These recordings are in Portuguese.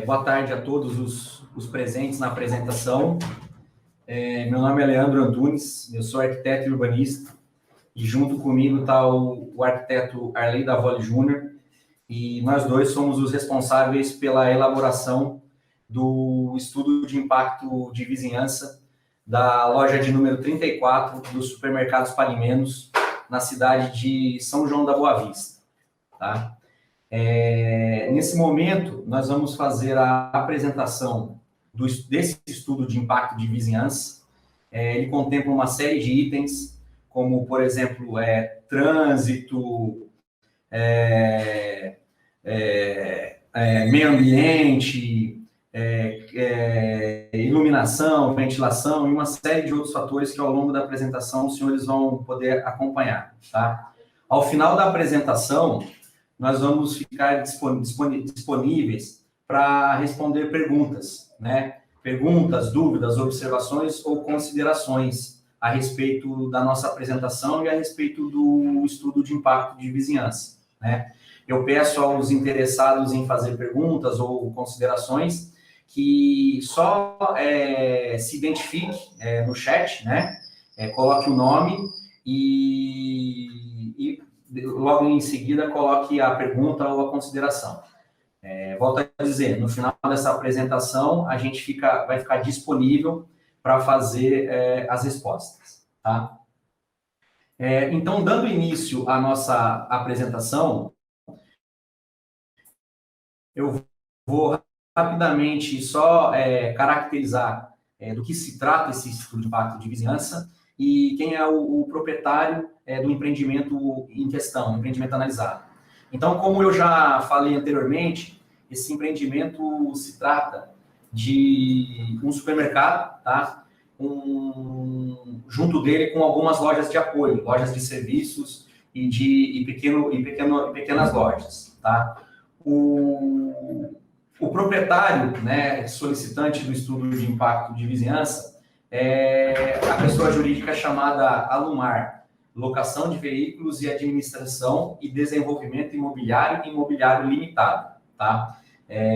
Boa tarde a todos os presentes na apresentação. Meu nome é Leandro Antunes, eu sou arquiteto e urbanista, e junto comigo está o arquiteto Arley Davoli Júnior, e nós dois somos os responsáveis pela elaboração do estudo de impacto de vizinhança da loja de número 34 dos supermercados Palimenos, na cidade de São João da Boa Vista. Tá? Nesse momento, nós vamos fazer a apresentação desse estudo de impacto de vizinhança. Ele contempla uma série de itens, como, por exemplo, trânsito, meio ambiente, iluminação, ventilação e uma série de outros fatores que, ao longo da apresentação, os senhores vão poder acompanhar. Tá? Ao final da apresentação, nós vamos ficar disponíveis para responder perguntas, né? Perguntas, dúvidas, observações ou considerações a respeito da nossa apresentação e a respeito do estudo de impacto de vizinhança, né? Eu peço aos interessados em fazer perguntas ou considerações que só se identifique no chat, né? Coloque o nome e logo em seguida coloque a pergunta ou a consideração. Volto a dizer, no final dessa apresentação, a gente vai ficar disponível para fazer as respostas. Tá? Então, dando início à nossa apresentação, eu vou rapidamente só caracterizar do que se trata esse estudo de impacto de vizinhança e quem é o proprietário do empreendimento em questão, o empreendimento analisado. Então, como eu já falei anteriormente, esse empreendimento se trata de um supermercado, tá? Junto dele com algumas lojas de apoio, lojas de serviços e pequenas lojas, tá? O proprietário, né, solicitante do estudo de impacto de vizinhança é a pessoa jurídica chamada Alumar, Locação de Veículos e Administração e Desenvolvimento Imobiliário Limitado, tá?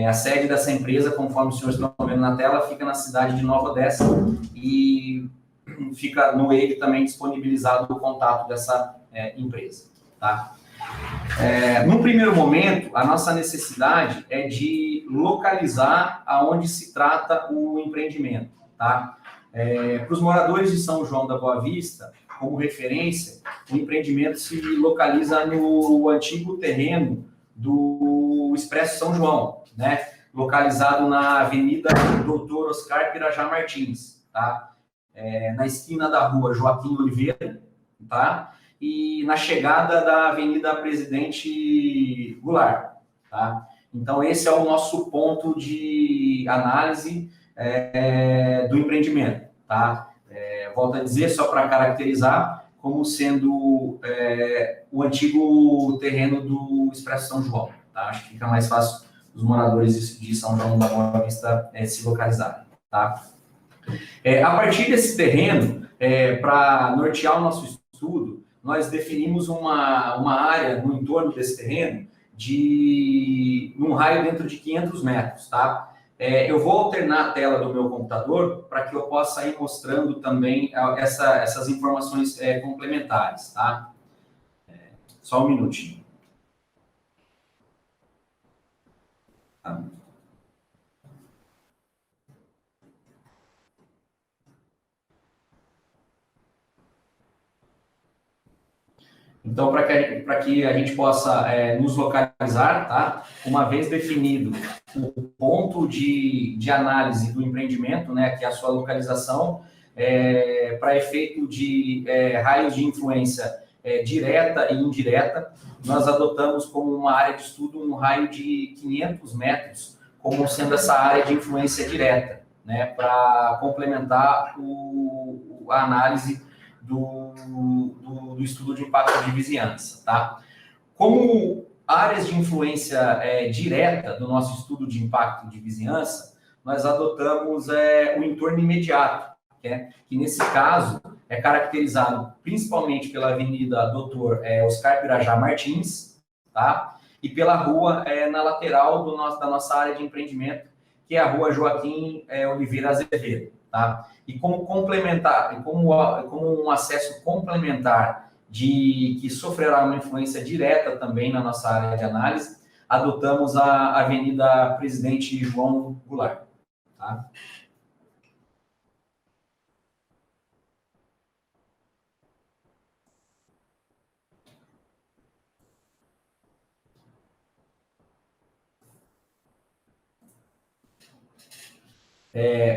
A sede dessa empresa, conforme os senhores estão vendo na tela, fica na cidade de Nova Odessa e fica no EIC também disponibilizado o contato dessa empresa, tá? Num primeiro momento, a nossa necessidade é de localizar aonde se trata o empreendimento, tá? Para os moradores de São João da Boa Vista, como referência, o empreendimento se localiza no antigo terreno do Expresso São João, né? Localizado na Avenida Doutor Oscar Pirajá Martins, tá? Na esquina da rua Joaquim Oliveira, tá? E na chegada da Avenida Presidente Goulart, tá? Então, esse é o nosso ponto de análise do empreendimento, tá? Volto a dizer, só para caracterizar, como sendo o antigo terreno do Expresso São João, tá? Acho que fica mais fácil os moradores de São João da Boa Vista se localizarem, tá? A partir desse terreno, para nortear o nosso estudo, nós definimos uma área no entorno desse terreno num raio dentro de 500 metros, tá? Eu vou alternar a tela do meu computador para que eu possa ir mostrando também essas informações complementares, tá? Só um minutinho. Tá. Então, para que a gente possa nos localizar, tá? Uma vez definido o ponto de análise do empreendimento, né, que é a sua localização, para efeito de raios de influência direta e indireta, nós adotamos como uma área de estudo um raio de 500 metros, como sendo essa área de influência direta, né, para complementar a análise do estudo de impacto de vizinhança, tá? Como áreas de influência direta do nosso estudo de impacto de vizinhança, nós adotamos o entorno imediato, que nesse caso é caracterizado principalmente pela Avenida Doutor Oscar Pirajá Martins, tá? e pela rua na lateral da nossa área de empreendimento, que é a rua Joaquim Oliveira Azevedo. Tá? E como complementar, como um acesso complementar que sofrerá uma influência direta também na nossa área de análise, adotamos a Avenida Presidente João Goulart. Tá?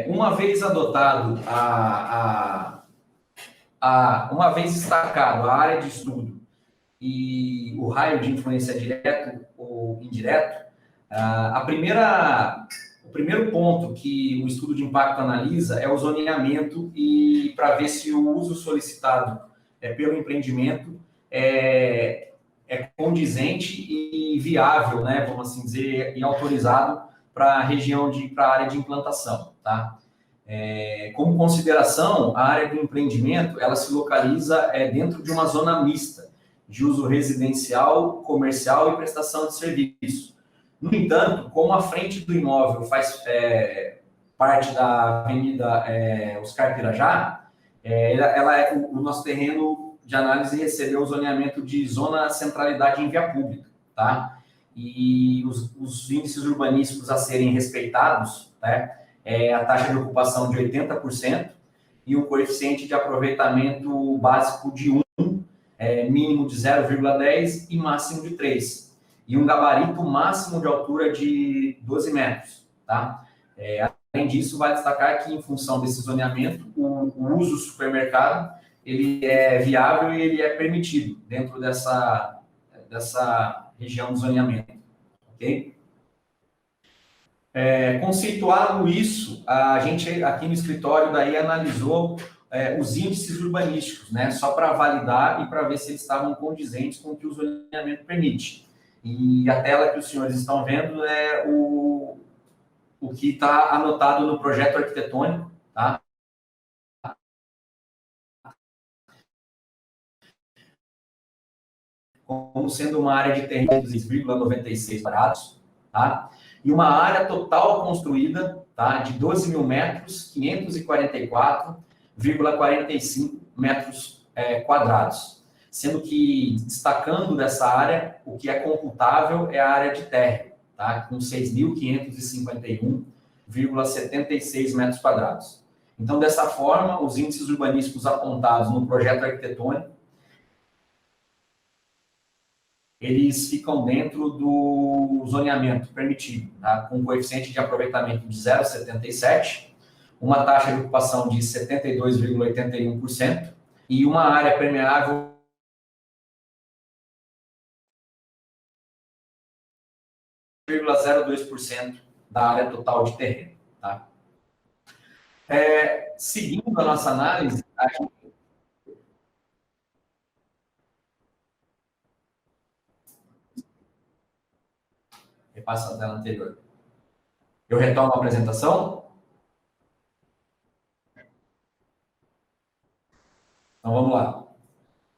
Uma vez adotado uma vez destacado a área de estudo e o raio de influência direto ou indireto, o primeiro ponto que o estudo de impacto analisa é o zoneamento e para ver se o uso solicitado pelo empreendimento é condizente e viável, né, vamos assim dizer, e autorizado para a região para a área de implantação, tá? Como consideração, a área do empreendimento, ela se localiza dentro de uma zona mista, de uso residencial, comercial e prestação de serviço. No entanto, como a frente do imóvel faz parte da Avenida Oscar Pirajá, o nosso terreno de análise recebeu o zoneamento de zona centralidade em via pública, tá? E os índices urbanísticos a serem respeitados, tá? A taxa de ocupação de 80% e um coeficiente de aproveitamento básico de 1, mínimo de 0,10 e máximo de 3. E um gabarito máximo de altura de 12 metros. Tá? Além disso, vai destacar que, em função desse zoneamento, o uso supermercado ele é viável e ele é permitido dentro dessa região do zoneamento. Ok? Conceituado isso, a gente aqui no escritório daí analisou os índices urbanísticos, né, só para validar e para ver se eles estavam condizentes com o que o zoneamento permite. E a tela que os senhores estão vendo é o que está anotado no projeto arquitetônico, tá? Como sendo uma área de terreno de 2,96 quadrados, tá? E uma área total construída, tá, de 12 mil metros, 544,45 metros quadrados. Sendo que, destacando dessa área, o que é computável é a área de térreo, tá, com 6.551,76 metros quadrados. Então, dessa forma, os índices urbanísticos apontados no projeto arquitetônico, eles ficam dentro do zoneamento permitido, tá? Com um coeficiente de aproveitamento de 0,77, uma taxa de ocupação de 72,81% e uma área permeável de 0,02% da área total de terreno. Tá? Seguindo a nossa análise, a gente... Repassa a tela anterior. Eu retomo a apresentação? Então, vamos lá.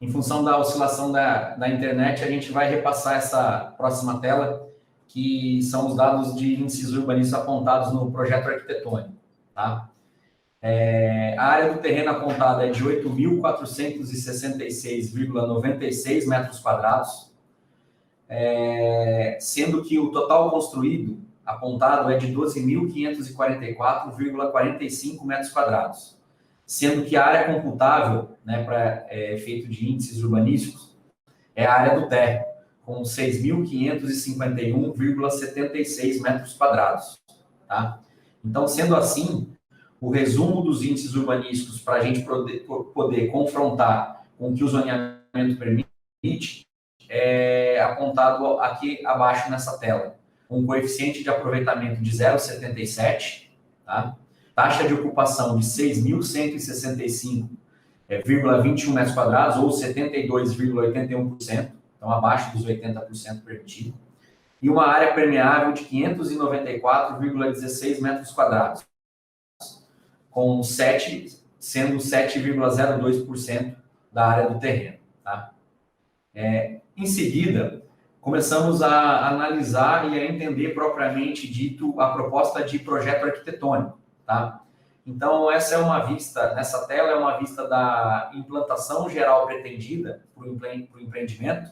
Em função da oscilação da internet, a gente vai repassar essa próxima tela, que são os dados de índices urbanísticos apontados no projeto arquitetônico. Tá? A área do terreno apontada é de 8.466,96 metros quadrados, sendo que o total construído apontado é de 12.544,45 metros quadrados. Sendo que a área computável, né, para efeito de índices urbanísticos, é a área do térreo, com 6.551,76 metros quadrados. Tá? Então, sendo assim, o resumo dos índices urbanísticos para a gente poder confrontar com o que o zoneamento permite é apontado aqui abaixo nessa tela. Um coeficiente de aproveitamento de 0,77, tá? Taxa de ocupação de 6.165,21 metros quadrados, ou 72,81%, então abaixo dos 80% permitido, e uma área permeável de 594,16 metros quadrados, com sendo 7,02% da área do terreno. Tá? Em seguida, começamos a analisar e a entender propriamente dito a proposta de projeto arquitetônico, tá? Então, essa é uma vista, nessa tela é uma vista da implantação geral pretendida para o empreendimento,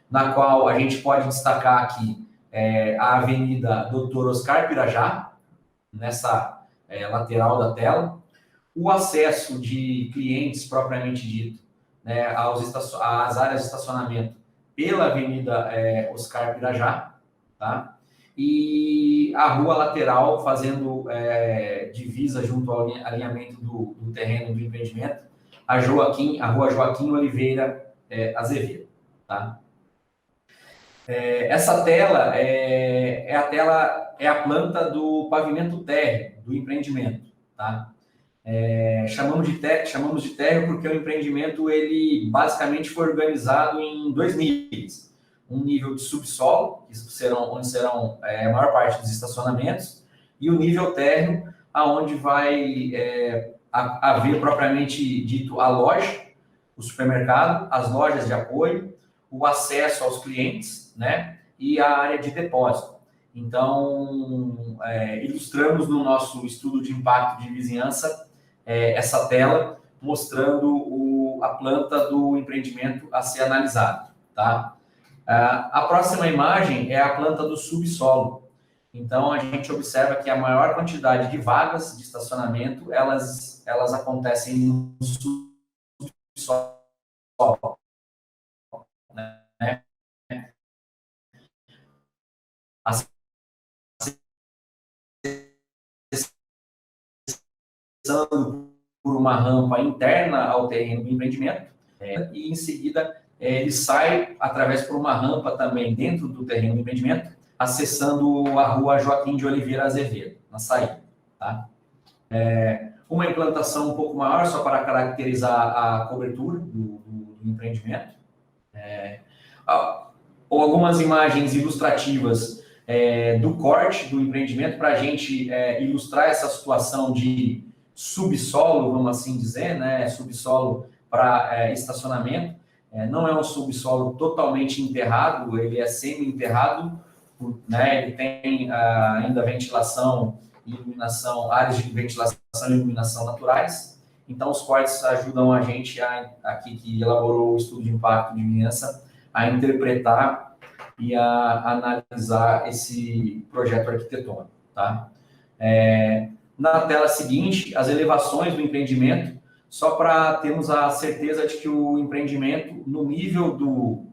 na qual a gente pode destacar aqui a Avenida Doutor Oscar Pirajá, nessa lateral da tela, o acesso de clientes propriamente dito, né, às áreas de estacionamento pela Avenida Oscar Pirajá, tá? E a rua lateral fazendo divisa junto ao alinhamento do terreno do empreendimento, a rua Joaquim Oliveira Azevedo, tá? Essa tela é a planta do pavimento térreo do empreendimento, tá? Chamamos de térreo porque o empreendimento ele basicamente foi organizado em 2 níveis. Um nível de subsolo, onde serão a maior parte dos estacionamentos, e o nível térreo, aonde vai haver propriamente dito a loja, o supermercado, as lojas de apoio, o acesso aos clientes, né, e a área de depósito. Então, ilustramos no nosso estudo de impacto de vizinhança essa tela mostrando a planta do empreendimento a ser analisado, tá? A próxima imagem é a planta do subsolo. Então, a gente observa que a maior quantidade de vagas de estacionamento, elas acontecem no subsolo, né? Acessando por uma rampa interna ao terreno do empreendimento, e em seguida ele sai através por uma rampa também dentro do terreno do empreendimento, acessando a rua Joaquim de Oliveira Azevedo, na saída, tá? Uma implantação um pouco maior, só para caracterizar a cobertura do empreendimento. Ou algumas imagens ilustrativas do corte do empreendimento, para a gente ilustrar essa situação de subsolo, vamos assim dizer, né? Subsolo para estacionamento. Não é um subsolo totalmente enterrado, ele é semi-enterrado, né? Ele tem ainda ventilação e iluminação, áreas de ventilação e iluminação naturais. Então, os cortes ajudam a gente, aqui que elaborou o estudo de impacto de vizinhança, a interpretar e a analisar esse projeto arquitetônico, tá? Na tela seguinte, as elevações do empreendimento, só para termos a certeza de que o empreendimento, no nível do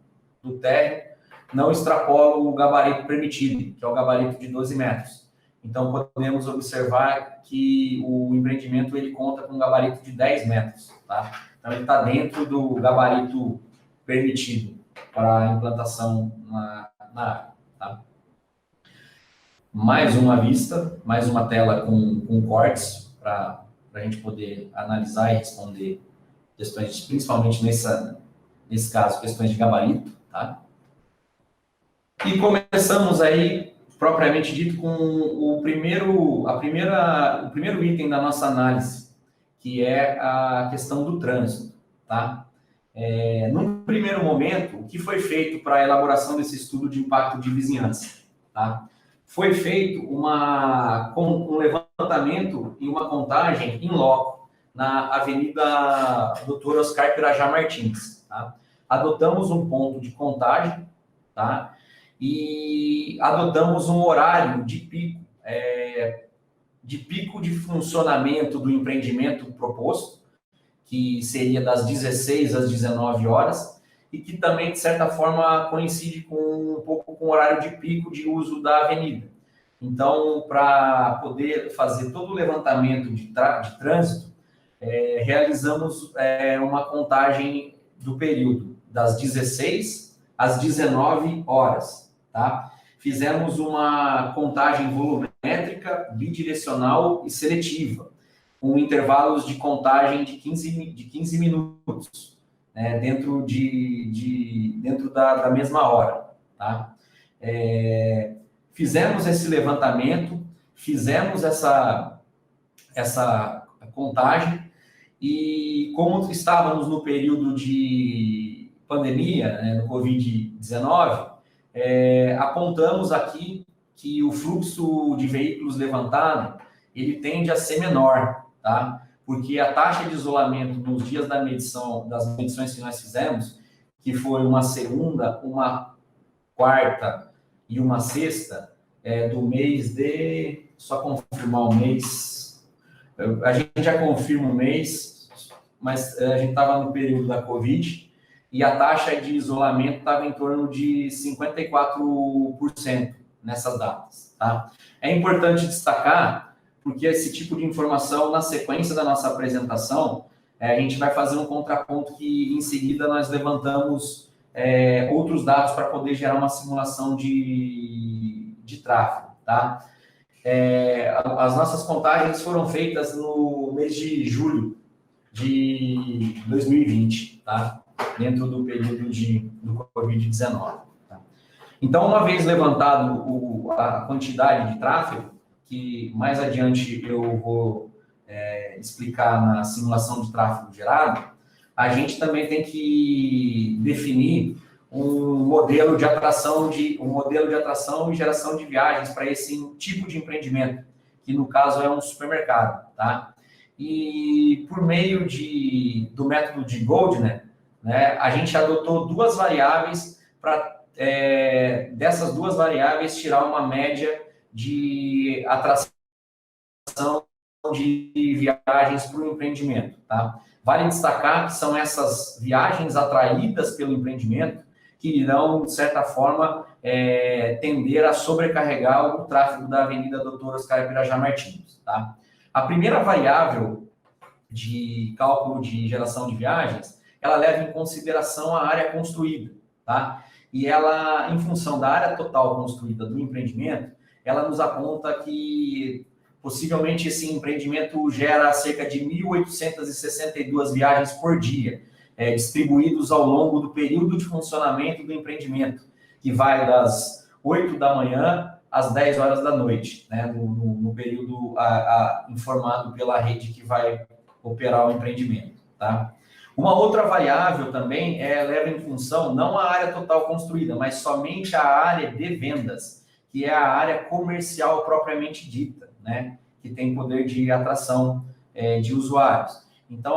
térreo, não extrapola o gabarito permitido, que é o gabarito de 12 metros. Então, podemos observar que o empreendimento ele conta com um gabarito de 10 metros, tá? Então, ele está dentro do gabarito permitido para a implantação na área, tá? Mais uma vista, mais uma tela com cortes para a gente poder analisar e responder questões, principalmente nesse caso, questões de gabarito, tá? E começamos aí, propriamente dito, com o primeiro item da nossa análise, que é a questão do trânsito, tá? Num primeiro momento, o que foi feito para a elaboração desse estudo de impacto de vizinhança, tá? Foi feito um levantamento e uma contagem em loco na Avenida Doutor Oscar Pirajá Martins, tá? Adotamos um ponto de contagem, tá? E adotamos um horário de pico de funcionamento do empreendimento proposto, que seria das 16 às 19 horas, e que também, de certa forma, coincide um pouco com o horário de pico de uso da avenida. Então, para poder fazer todo o levantamento de trânsito, realizamos uma contagem do período das 16 às 19 horas, tá? Fizemos uma contagem volumétrica, bidirecional e seletiva, com intervalos de contagem de 15 minutos, né, dentro da mesma hora, tá? Fizemos esse levantamento, fizemos essa contagem, e como estávamos no período de pandemia, né, no Covid-19, apontamos aqui que o fluxo de veículos levantado, ele tende a ser menor, tá? Porque a taxa de isolamento nos dias da medição, das medições que nós fizemos, que foi uma segunda, uma quarta e uma sexta, do mês de... Só confirmar o mês. A gente já confirma o mês, mas a gente estava no período da Covid e a taxa de isolamento estava em torno de 54% nessas datas, tá? É importante destacar, porque esse tipo de informação, na sequência da nossa apresentação, a gente vai fazer um contraponto que, em seguida, nós levantamos outros dados para poder gerar uma simulação de tráfego, tá? As nossas contagens foram feitas no mês de julho de 2020, tá? Dentro do período do Covid-19. Tá? Então, uma vez levantado a quantidade de tráfego, que mais adiante eu vou explicar na simulação de tráfego gerado, a gente também tem que definir um modelo de atração e geração de viagens para esse tipo de empreendimento, que no caso é um supermercado, tá? E por meio do método de Goldner, né, a gente adotou duas variáveis para dessas duas variáveis tirar uma média de atração de viagens para o empreendimento, tá? Vale destacar que são essas viagens atraídas pelo empreendimento que irão, de certa forma, tender a sobrecarregar o tráfego da Avenida Doutor Oscar Pirajá Martins, tá? A primeira variável de cálculo de geração de viagens, ela leva em consideração a área construída, tá? E ela, em função da área total construída do empreendimento, ela nos aponta que possivelmente esse empreendimento gera cerca de 1.862 viagens por dia, distribuídos ao longo do período de funcionamento do empreendimento, que vai das 8 da manhã às 10 horas da noite, né, no período informado pela rede que vai operar o empreendimento. Tá? Uma outra variável também leva em função não a área total construída, mas somente a área de vendas, que é a área comercial propriamente dita, né, que tem poder de atração de usuários. Então,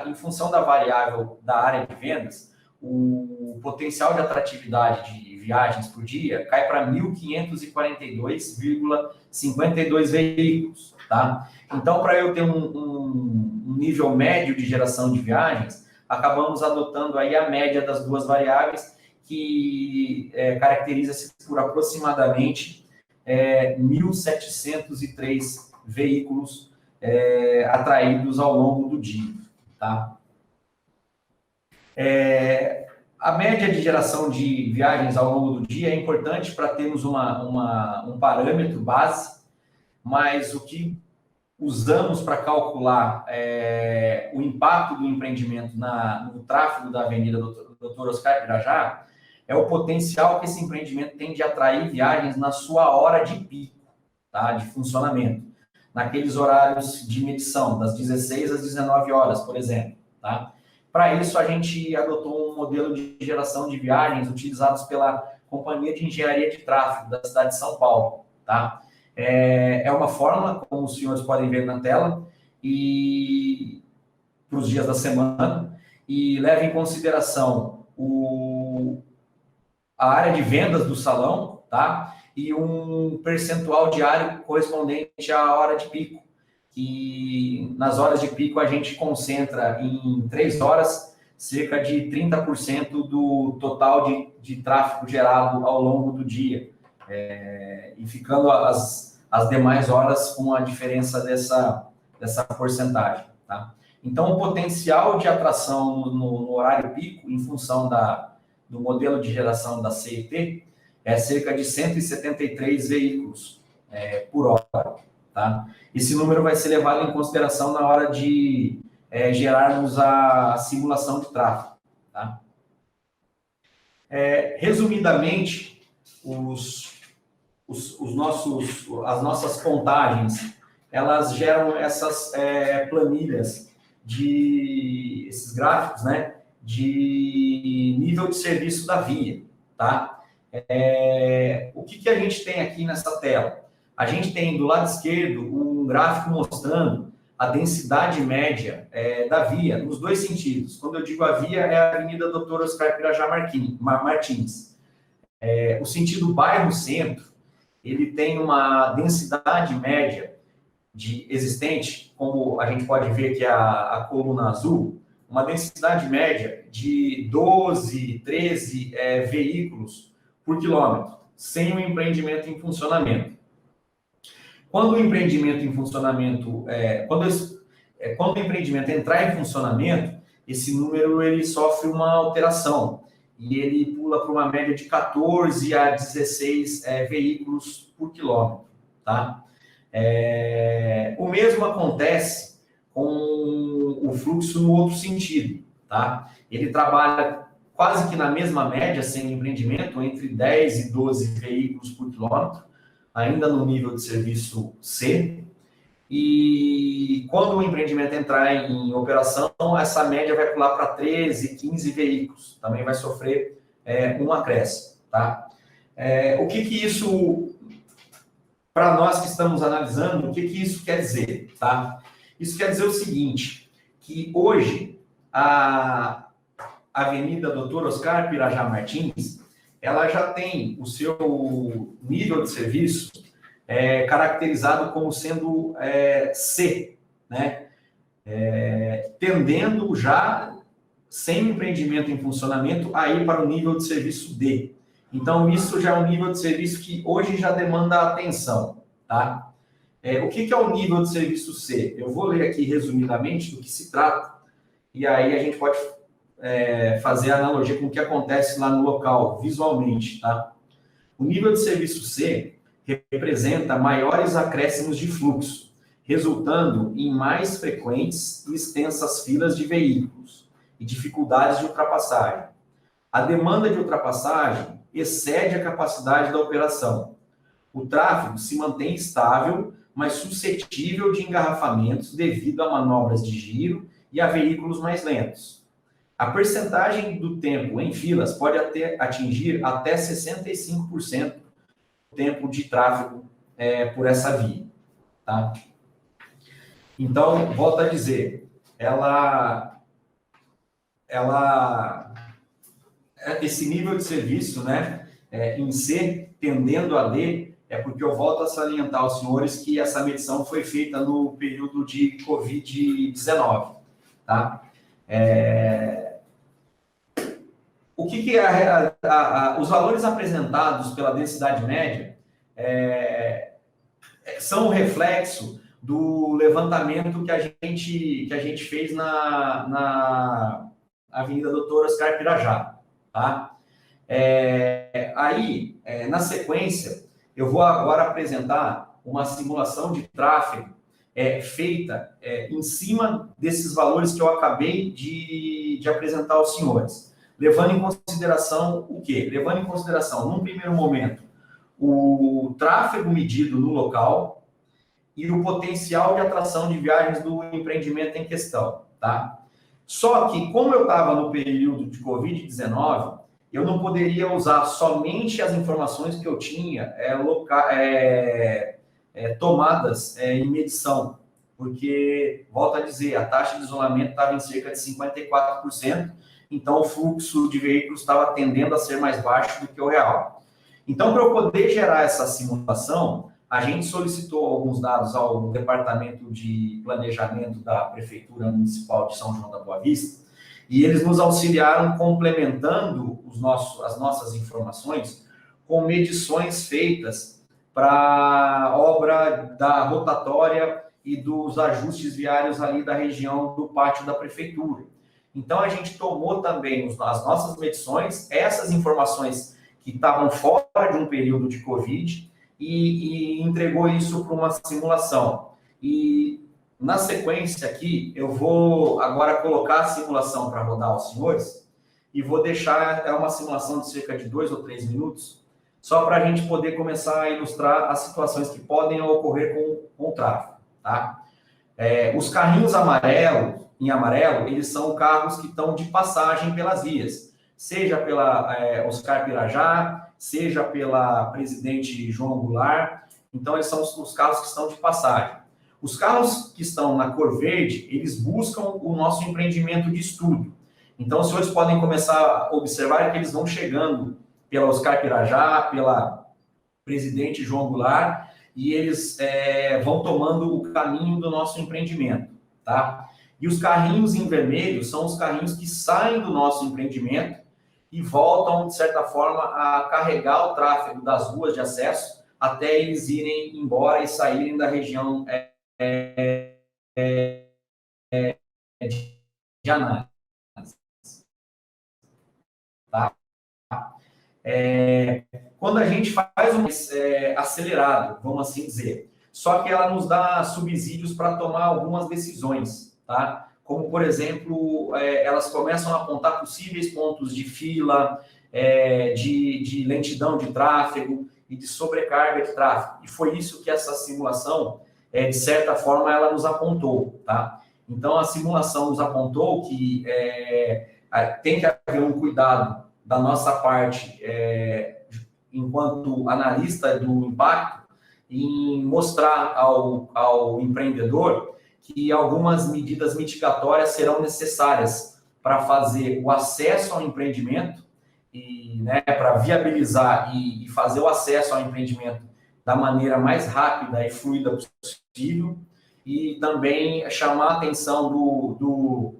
em função da variável da área de vendas, o potencial de atratividade de viagens por dia cai para 1.542,52 veículos. Tá? Então, para eu ter um nível médio de geração de viagens, acabamos adotando aí a média das duas variáveis, que caracteriza-se por aproximadamente 1.703 veículos atraídos ao longo do dia. Tá? A média de geração de viagens ao longo do dia é importante para termos um parâmetro base, mas o que usamos para calcular o impacto do empreendimento no tráfego da Avenida Doutor Oscar Pirajá é o potencial que esse empreendimento tem de atrair viagens na sua hora de pico, tá? De funcionamento, naqueles horários de medição, das 16 às 19 horas, por exemplo. Tá? Para isso, a gente adotou um modelo de geração de viagens utilizados pela Companhia de Engenharia de Tráfego da cidade de São Paulo. Tá? É uma fórmula, como os senhores podem ver na tela, e para os dias da semana, e leva em consideração a área de vendas do salão, tá? E um percentual diário correspondente à hora de pico, que nas horas de pico a gente concentra em 3 horas cerca de 30% do total de tráfego gerado ao longo do dia, e ficando as demais horas com a diferença dessa porcentagem. Tá? Então, o potencial de atração no horário pico, em função do modelo de geração da CET, é cerca de 173 veículos por hora. Tá? Esse número vai ser levado em consideração na hora de gerarmos a simulação de tráfego. Tá? Resumidamente, as nossas contagens, elas geram essas planilhas esses gráficos, né, de nível de serviço da via, tá? O que a gente tem aqui nessa tela? A gente tem do lado esquerdo um gráfico mostrando a densidade média da via, nos dois sentidos. Quando eu digo a via, é a Avenida Dr. Oscar Pirajá Martins. O sentido bairro-centro, ele tem uma densidade média existente, como a gente pode ver que é a coluna azul, uma densidade média de 12, 13 veículos por quilômetro, sem o empreendimento em funcionamento. Quando o empreendimento em funcionamento, quando o empreendimento entrar em funcionamento, esse número ele sofre uma alteração e ele pula para uma média de 14 a 16 veículos por quilômetro, tá? O mesmo acontece com o fluxo no outro sentido, tá? Ele trabalha quase que na mesma média, sem empreendimento, entre 10 e 12 veículos por quilômetro, ainda no nível de serviço C, e quando o empreendimento entrar em operação, essa média vai pular para 13, 15 veículos, também vai sofrer um acréscimo, tá? O que isso, para nós que estamos analisando, o que isso quer dizer, tá? Isso quer dizer o seguinte, que hoje a Avenida Dr. Oscar Pirajá Martins, ela já tem o seu nível de serviço caracterizado como sendo C, né? Tendendo já, sem empreendimento em funcionamento, a ir para o nível de serviço D. Então, isso já é um nível de serviço que hoje já demanda atenção, tá? O que é o nível de serviço C? Eu vou ler aqui resumidamente do que se trata, e aí a gente pode fazer a analogia com o que acontece lá no local, visualmente, tá? O nível de serviço C representa maiores acréscimos de fluxo, resultando em mais frequentes e extensas filas de veículos e dificuldades de ultrapassagem. A demanda de ultrapassagem excede a capacidade da operação. O tráfego se mantém estável, mas suscetível de engarrafamentos devido a manobras de giro e a veículos mais lentos. A percentagem do tempo em filas pode atingir até 65% do tempo de tráfego por essa via, tá? Então, volto a dizer, esse nível de serviço, né, em C, tendendo a D, é porque eu volto a salientar aos senhores que essa medição foi feita no período de Covid-19, tá? O que os valores apresentados pela densidade média são o reflexo do levantamento que a gente fez na Avenida Dr. Oscar Pirajá, tá? Na sequência, eu vou agora apresentar uma simulação de tráfego feita em cima desses valores que eu acabei de apresentar aos senhores. Levando em consideração o quê? Levando em consideração, num primeiro momento, o tráfego medido no local e o potencial de atração de viagens do empreendimento em questão, tá? Só que, como eu estava no período de Covid-19, eu não poderia usar somente as informações que eu tinha tomadas em medição, porque, volto a dizer, a taxa de isolamento estava em cerca de 54%, então o fluxo de veículos estava tendendo a ser mais baixo do que o real. Então, para eu poder gerar essa simulação, a gente solicitou alguns dados ao Departamento de Planejamento da Prefeitura Municipal de São João da Boa Vista, e eles nos auxiliaram complementando as nossas informações com medições feitas para a obra da rotatória e dos ajustes viários ali da região do pátio da Prefeitura. Então, a gente tomou também as nossas medições, essas informações que estavam fora de um período de Covid, e entregou isso para uma simulação. E, na sequência aqui, eu vou agora colocar a simulação para rodar aos senhores, e vou deixar uma simulação de cerca de 2 ou 3 minutos, só para a gente poder começar a ilustrar as situações que podem ocorrer com o tráfego, tá? Os carrinhos em amarelo, eles são carros que estão de passagem pelas vias, seja pela Oscar Pirajá, seja pela Presidente João Goulart. Então, esses são os carros que estão de passagem. Os carros que estão na cor verde, eles buscam o nosso empreendimento de estudo. Então, os senhores podem começar a observar que eles vão chegando pela Oscar Pirajá, pela Presidente João Goulart, e eles vão tomando o caminho do nosso empreendimento, tá? E os carrinhos em vermelho são os carrinhos que saem do nosso empreendimento e voltam, de certa forma, a carregar o tráfego das ruas de acesso até eles irem embora e saírem da região de análise. Tá? Quando a gente faz um acelerado, vamos assim dizer, só que ela nos dá subsídios para tomar algumas decisões, tá? Como, por exemplo, elas começam a apontar possíveis pontos de fila, de lentidão de tráfego e de sobrecarga de tráfego. E foi isso que essa simulação, de certa forma, ela nos apontou, tá? Então, a simulação nos apontou que tem que haver um cuidado da nossa parte, enquanto analista do impacto, em mostrar ao empreendedor que algumas medidas mitigatórias serão necessárias para fazer o acesso ao empreendimento, e, né, para viabilizar e fazer o acesso ao empreendimento da maneira mais rápida e fluida possível, e também chamar a atenção do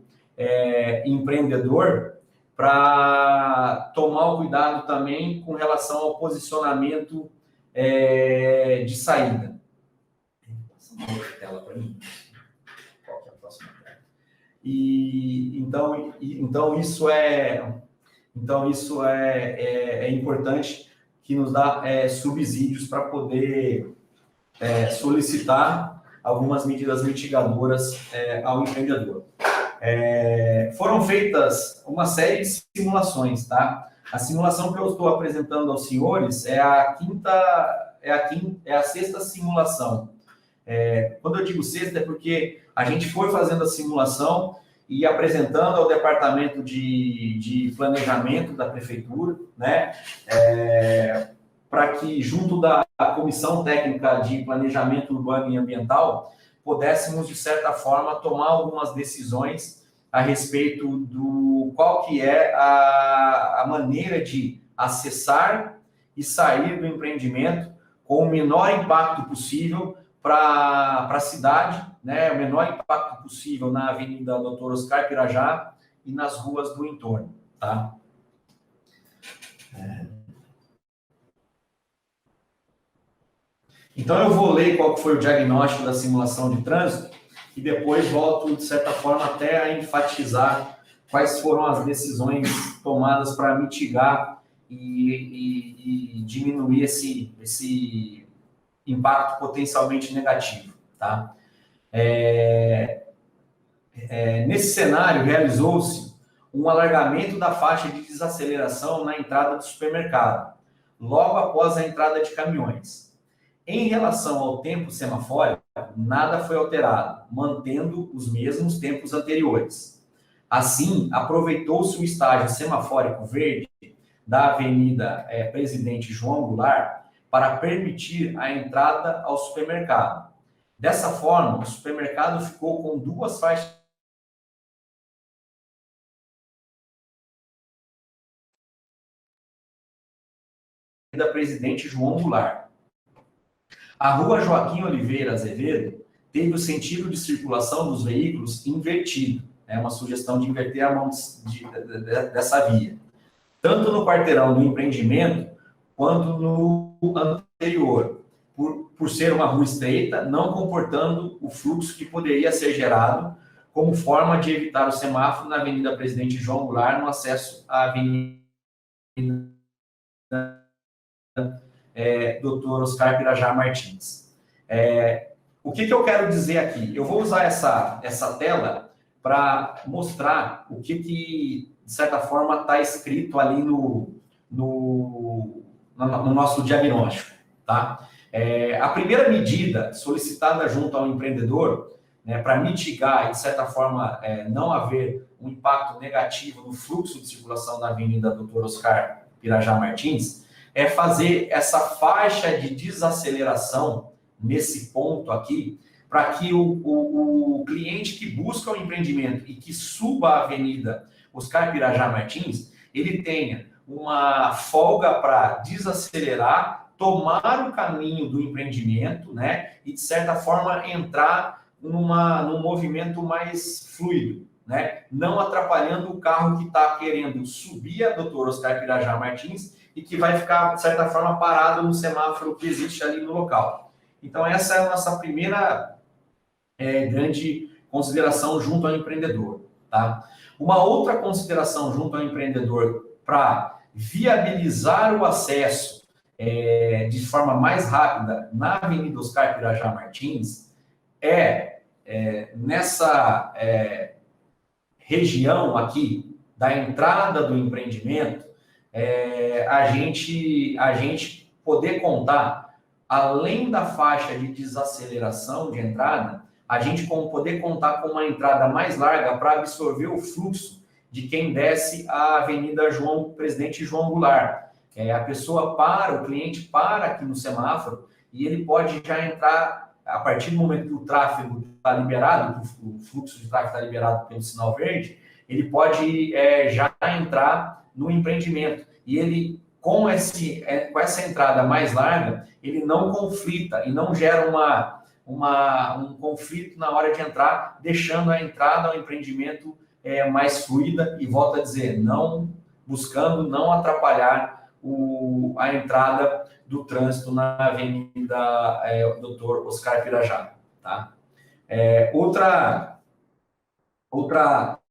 empreendedor para tomar o cuidado também com relação ao posicionamento de saída. Tela para mim. Qual que é a próxima tela? Então isso é importante, que nos dá subsídios para poder solicitar algumas medidas mitigadoras ao empreendedor. Foram feitas uma série de simulações, tá? A simulação que eu estou apresentando aos senhores é a sexta simulação. Quando eu digo sexta, é porque a gente foi fazendo a simulação e apresentando ao departamento de planejamento da prefeitura, né? Para que, junto da Comissão Técnica de Planejamento Urbano e Ambiental, pudéssemos, de certa forma, tomar algumas decisões a respeito do qual que é a maneira de acessar e sair do empreendimento com o menor impacto possível para a cidade, né? O menor impacto possível na Avenida Dr. Oscar Pirajá e nas ruas do entorno, tá? Então, eu vou ler qual foi o diagnóstico da simulação de trânsito e depois volto, de certa forma, até a enfatizar quais foram as decisões tomadas para mitigar e diminuir esse impacto potencialmente negativo, tá? Nesse cenário, realizou-se um alargamento da faixa de desaceleração na entrada do supermercado, logo após a entrada de caminhões. Em relação ao tempo semafórico, nada foi alterado, mantendo os mesmos tempos anteriores. Assim, aproveitou-se o estágio semafórico verde da Avenida Presidente João Goulart para permitir a entrada ao supermercado. Dessa forma, o supermercado ficou com duas faixas da Presidente João Goulart. A rua Joaquim Oliveira Azevedo teve o sentido de circulação dos veículos invertido. É uma sugestão de inverter a mão dessa via. Tanto no quarteirão do empreendimento, quanto no anterior, por ser uma rua estreita, não comportando o fluxo que poderia ser gerado como forma de evitar o semáforo na Avenida Presidente João Goulart no acesso à Avenida Dr. Oscar Pirajá Martins. O que eu quero dizer aqui? Eu vou usar essa tela para mostrar o que, de certa forma, está escrito ali no nosso diagnóstico, tá? A primeira medida solicitada junto ao empreendedor, né, para mitigar e, de certa forma, não haver um impacto negativo no fluxo de circulação da Avenida Dr. Oscar Pirajá Martins, é fazer essa faixa de desaceleração nesse ponto aqui, para que o cliente que busca o empreendimento e que suba a Avenida Oscar Pirajá Martins, ele tenha uma folga para desacelerar, tomar o caminho do empreendimento, né? E, de certa forma, entrar num movimento mais fluido, né? Não atrapalhando o carro que está querendo subir a Dr. Oscar Pirajá Martins e que vai ficar, de certa forma, parado no semáforo que existe ali no local. Então, essa é a nossa primeira grande consideração junto ao empreendedor, tá? Uma outra consideração junto ao empreendedor para viabilizar o acesso de forma mais rápida na Avenida Oscar Pirajá Martins nessa região aqui da entrada do empreendimento, a gente poder contar, além da faixa de desaceleração de entrada, a gente poder contar com uma entrada mais larga para absorver o fluxo de quem desce a Avenida Presidente João Goulart. A pessoa o cliente para aqui no semáforo e ele pode já entrar, a partir do momento que o tráfego está liberado, o fluxo de tráfego está liberado pelo sinal verde, ele pode já entrar no empreendimento. E ele, com essa entrada mais larga, ele não conflita e não gera um conflito na hora de entrar, deixando a entrada ao empreendimento mais fluida e, volto a dizer, buscando não atrapalhar a entrada do trânsito na Avenida Dr. Oscar Pirajá. Tá? Outra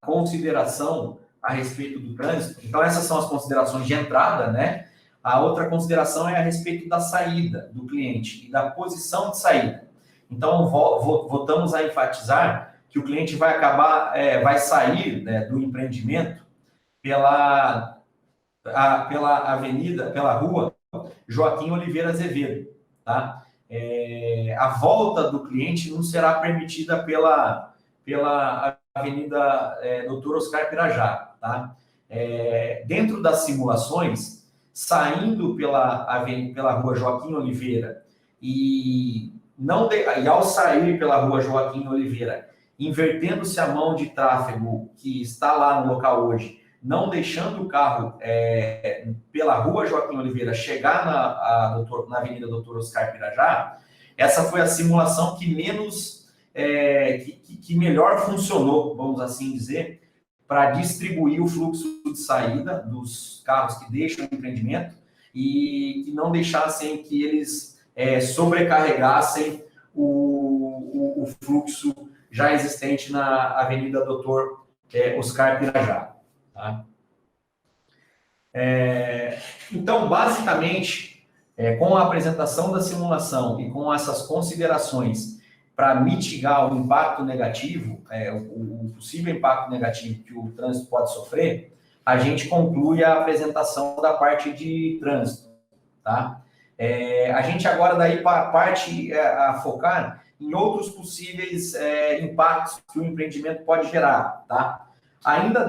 consideração a respeito do trânsito, então essas são as considerações de entrada, né? A outra consideração é a respeito da saída do cliente e da posição de saída. Então, voltamos a enfatizar que o cliente vai sair, né, do empreendimento pela rua Joaquim Oliveira Azevedo, tá? A volta do cliente não será permitida pela Avenida Dr. Oscar Pirajá, tá? Dentro das simulações, saindo pela rua Joaquim Oliveira e ao sair pela rua Joaquim Oliveira, invertendo-se a mão de tráfego que está lá no local hoje, não deixando o carro pela rua Joaquim Oliveira chegar na Avenida Dr. Oscar Pirajá, essa foi a simulação que melhor funcionou, vamos assim dizer, para distribuir o fluxo de saída dos carros que deixam o empreendimento e que não deixassem que eles sobrecarregassem o fluxo já existente na Avenida Dr. Oscar Pirajá. Tá? Então, basicamente, com a apresentação da simulação e com essas considerações para mitigar o impacto negativo, o possível impacto negativo que o trânsito pode sofrer, a gente conclui a apresentação da parte de trânsito. Tá? A gente agora daí parte a focar em outros possíveis impactos que o empreendimento pode gerar. Tá? Ainda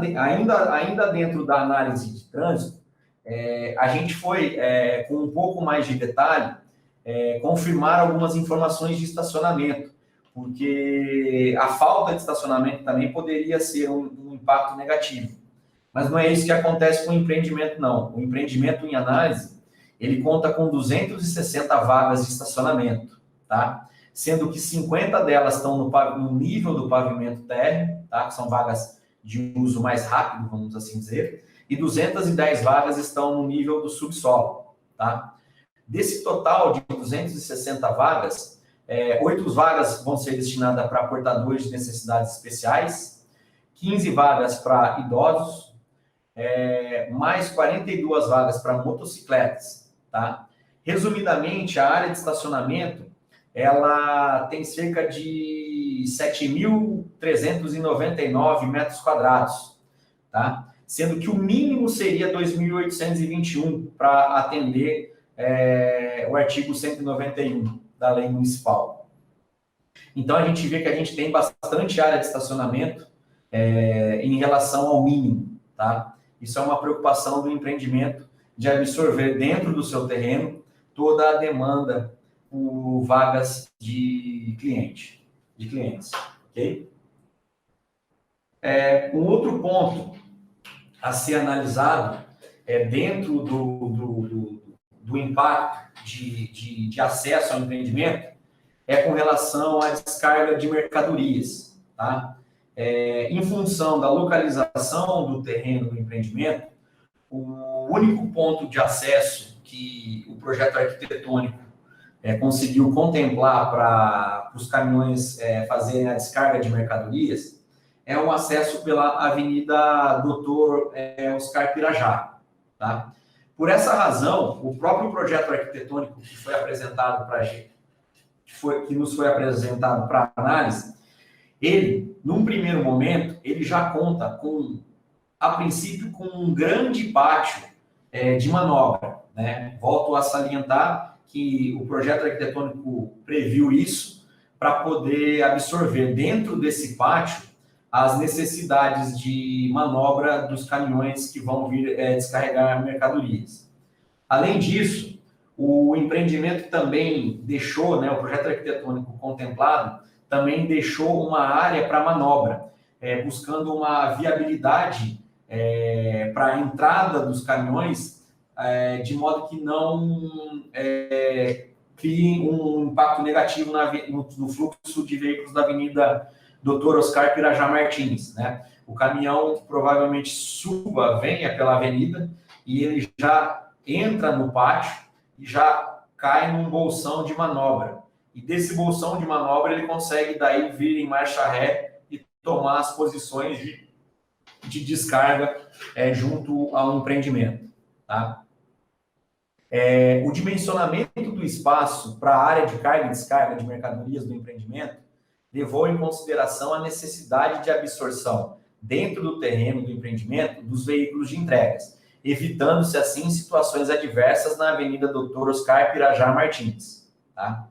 dentro da análise de trânsito, a gente foi, com um pouco mais de detalhe, confirmar algumas informações de estacionamento, porque a falta de estacionamento também poderia ser um impacto negativo. Mas não é isso que acontece com o empreendimento, não. O empreendimento em análise, ele conta com 260 vagas de estacionamento, tá? Sendo que 50 delas estão no nível do pavimento térreo, tá? Que são vagas de uso mais rápido, vamos assim dizer, e 210 vagas estão no nível do subsolo, tá? Desse total de 260 vagas, 8 vagas vão ser destinadas para portadores de necessidades especiais, 15 vagas para idosos, mais 42 vagas para motocicletas, tá? Resumidamente, a área de estacionamento, ela tem cerca de 7.399 metros quadrados, tá? Sendo que o mínimo seria 2.821 para atender o artigo 191 da lei municipal. Então, a gente vê que a gente tem bastante área de estacionamento em relação ao mínimo, tá? Isso é uma preocupação do empreendimento de absorver dentro do seu terreno toda a demanda por vagas de clientes, ok? Um outro ponto a ser analisado dentro do impacto de acesso ao empreendimento com relação à descarga de mercadorias, tá? Em função da localização do terreno do empreendimento, o único ponto de acesso que o projeto arquitetônico conseguiu contemplar para os caminhões fazerem a descarga de mercadorias é o acesso pela Avenida Doutor Oscar Pirajá, tá? Por essa razão, o próprio projeto arquitetônico que foi apresentado para a gente, que nos foi apresentado para análise, ele, num primeiro momento, ele já conta com, a princípio, com um grande pátio de manobra, né? Volto a salientar que o projeto arquitetônico previu isso para poder absorver dentro desse pátio as necessidades de manobra dos caminhões que vão vir descarregar mercadorias. Além disso, o empreendimento também deixou, né, o projeto arquitetônico contemplado, também deixou uma área para manobra, buscando uma viabilidade para a entrada dos caminhões, de modo que não crie um impacto negativo no fluxo de veículos da Avenida Doutor Oscar Pirajá Martins, né? O caminhão provavelmente venha pela avenida e ele já entra no pátio e já cai num bolsão de manobra. E desse bolsão de manobra ele consegue daí vir em marcha ré e tomar as posições de descarga junto ao empreendimento, tá? O dimensionamento do espaço para a área de carga e descarga de mercadorias do empreendimento levou em consideração a necessidade de absorção dentro do terreno do empreendimento dos veículos de entregas, evitando-se assim situações adversas na Avenida Doutor Oscar Pirajá Martins, tá?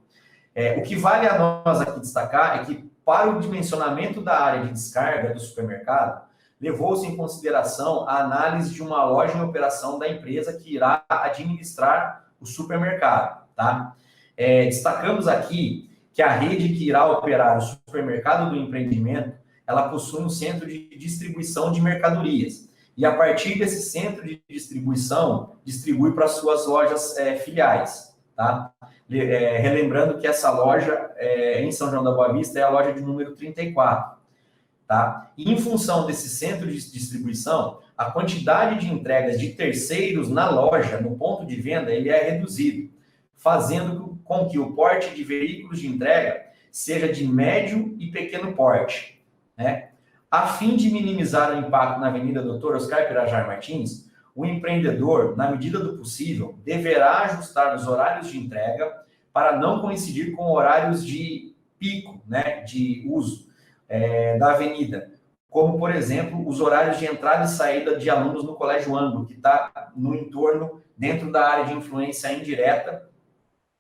O que vale a nós aqui destacar é que, para o dimensionamento da área de descarga do supermercado, levou-se em consideração a análise de uma loja em operação da empresa que irá administrar o supermercado, tá? Destacamos aqui que a rede que irá operar o supermercado do empreendimento, ela possui um centro de distribuição de mercadorias. E a partir desse centro de distribuição, distribui para suas lojas filiais, tá? Relembrando que essa loja em São João da Boa Vista é a loja de número 34, tá? E em função desse centro de distribuição, a quantidade de entregas de terceiros na loja, no ponto de venda, ele é reduzido, fazendo com que o porte de veículos de entrega seja de médio e pequeno porte, né? A fim de minimizar o impacto na Avenida Doutor Oscar Pirajá Martins, o empreendedor, na medida do possível, deverá ajustar os horários de entrega para não coincidir com horários de pico, né, de uso da avenida, como, por exemplo, os horários de entrada e saída de alunos no Colégio Ângulo, que está no entorno, dentro da área de influência indireta,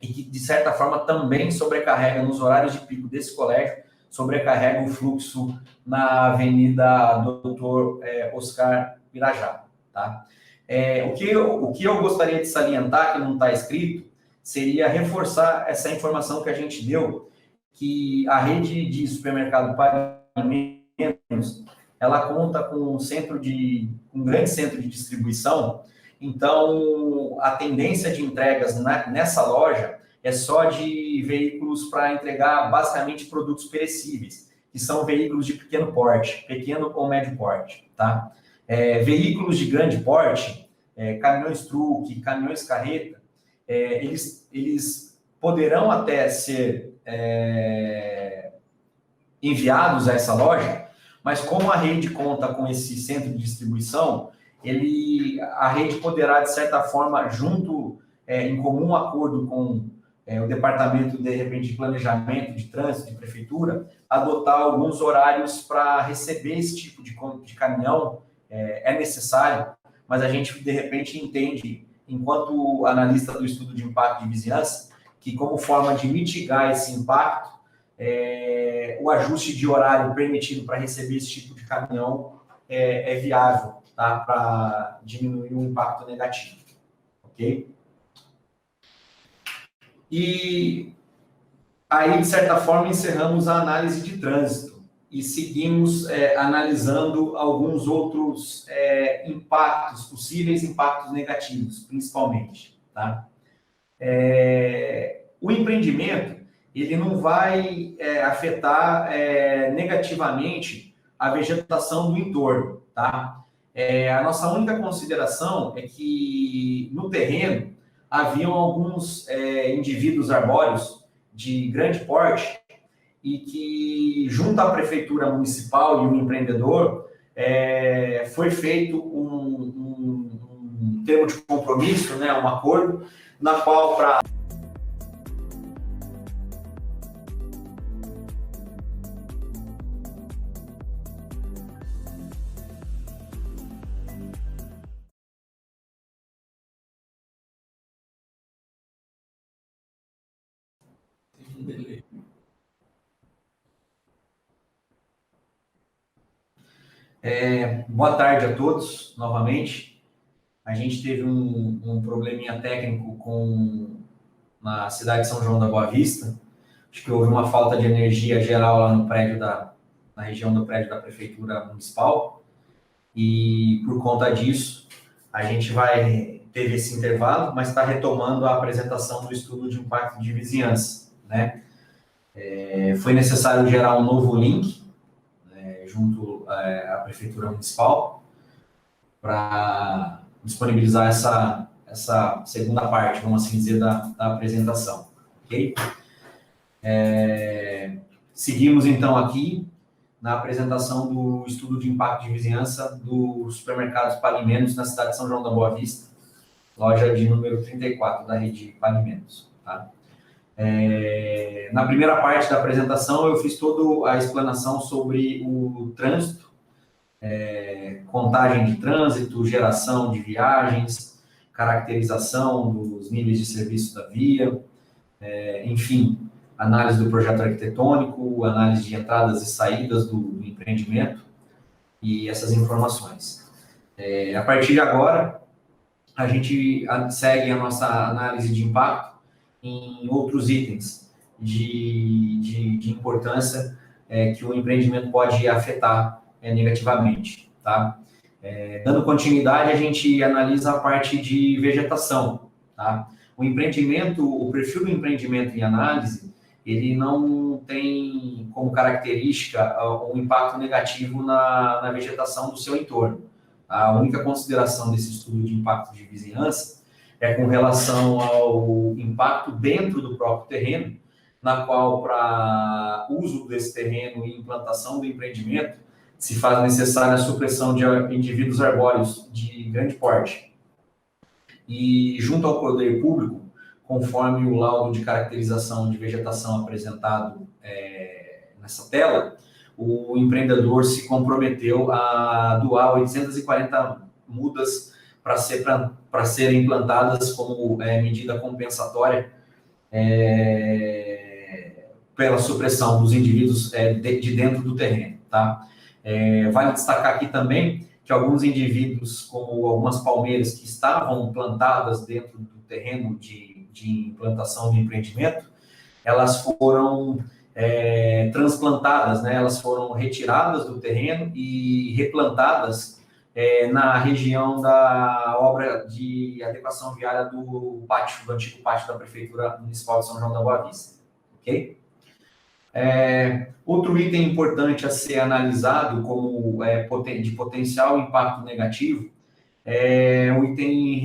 e que, de certa forma, também sobrecarrega nos horários de pico desse colégio, sobrecarrega o fluxo na Avenida Doutor Oscar Pirajá, tá? O que eu gostaria de salientar, que não está escrito, seria reforçar essa informação que a gente deu, que a rede de supermercado para alimentos, ela conta com um grande centro de distribuição. Então, a tendência de entregas nessa loja é só de veículos para entregar basicamente produtos perecíveis, que são veículos de pequeno porte, pequeno ou médio porte, tá? Veículos de grande porte, caminhões truque, caminhões carreta, eles poderão até ser enviados a essa loja, mas como a rede conta com esse centro de distribuição, a rede poderá, de certa forma, junto, em comum acordo com o departamento, de repente, de planejamento, de trânsito, de prefeitura, adotar alguns horários para receber esse tipo de caminhão. É necessário, mas a gente, de repente, entende, enquanto analista do estudo de impacto de vizinhança, que como forma de mitigar esse impacto, o ajuste de horário permitido para receber esse tipo de caminhão é viável, tá? Para diminuir o impacto negativo. ok? E aí, de certa forma, encerramos a análise de trânsito e seguimos analisando alguns outros impactos, possíveis impactos negativos, principalmente, tá? O empreendimento, ele não vai afetar negativamente a vegetação do entorno, tá? A nossa única consideração é que no terreno haviam alguns indivíduos arbóreos de grande porte e que, junto à prefeitura municipal e o empreendedor, foi feito um termo de compromisso, né, um acordo, na qual para boa tarde a todos, novamente. A gente teve um probleminha técnico na cidade de São João da Boa Vista. Acho que houve uma falta de energia geral lá no prédio na região do prédio da Prefeitura Municipal. E, por conta disso, a gente teve esse intervalo, mas está retomando a apresentação do estudo de impacto de vizinhança, né? Foi necessário gerar um novo link, junto à Prefeitura Municipal, para disponibilizar essa segunda parte, vamos assim dizer, da apresentação, ok? Seguimos, então, aqui na apresentação do estudo de impacto de vizinhança dos supermercados Palimenos na cidade de São João da Boa Vista, loja de número 34 da rede Palimenos, tá? Na primeira parte da apresentação, eu fiz toda a explanação sobre o trânsito, contagem de trânsito, geração de viagens, caracterização dos níveis de serviço da via, enfim, análise do projeto arquitetônico, análise de entradas e saídas do empreendimento e essas informações. A partir de agora, a gente segue a nossa análise de impacto em outros itens de importância que o empreendimento pode afetar negativamente, tá? Dando continuidade, a gente analisa a parte de vegetação, tá? O perfil do empreendimento em análise, ele não tem como característica um impacto negativo na vegetação do seu entorno. A única consideração desse estudo de impacto de vizinhança é com relação ao impacto dentro do próprio terreno, na qual, para uso desse terreno e implantação do empreendimento, se faz necessária a supressão de indivíduos arbóreos de grande porte. E, junto ao poder público, conforme o laudo de caracterização de vegetação apresentado nessa tela, o empreendedor se comprometeu a doar 840 mudas para serem implantadas como medida compensatória pela supressão dos indivíduos de dentro do terreno, tá? Vale destacar aqui também que alguns indivíduos, como algumas palmeiras que estavam plantadas dentro do terreno de implantação do empreendimento, elas foram transplantadas, né? Elas foram retiradas do terreno e replantadas na região da obra de adequação viária do antigo pátio da Prefeitura Municipal de São João da Boa Vista, ok? Outro item importante a ser analisado como de potencial impacto negativo são itens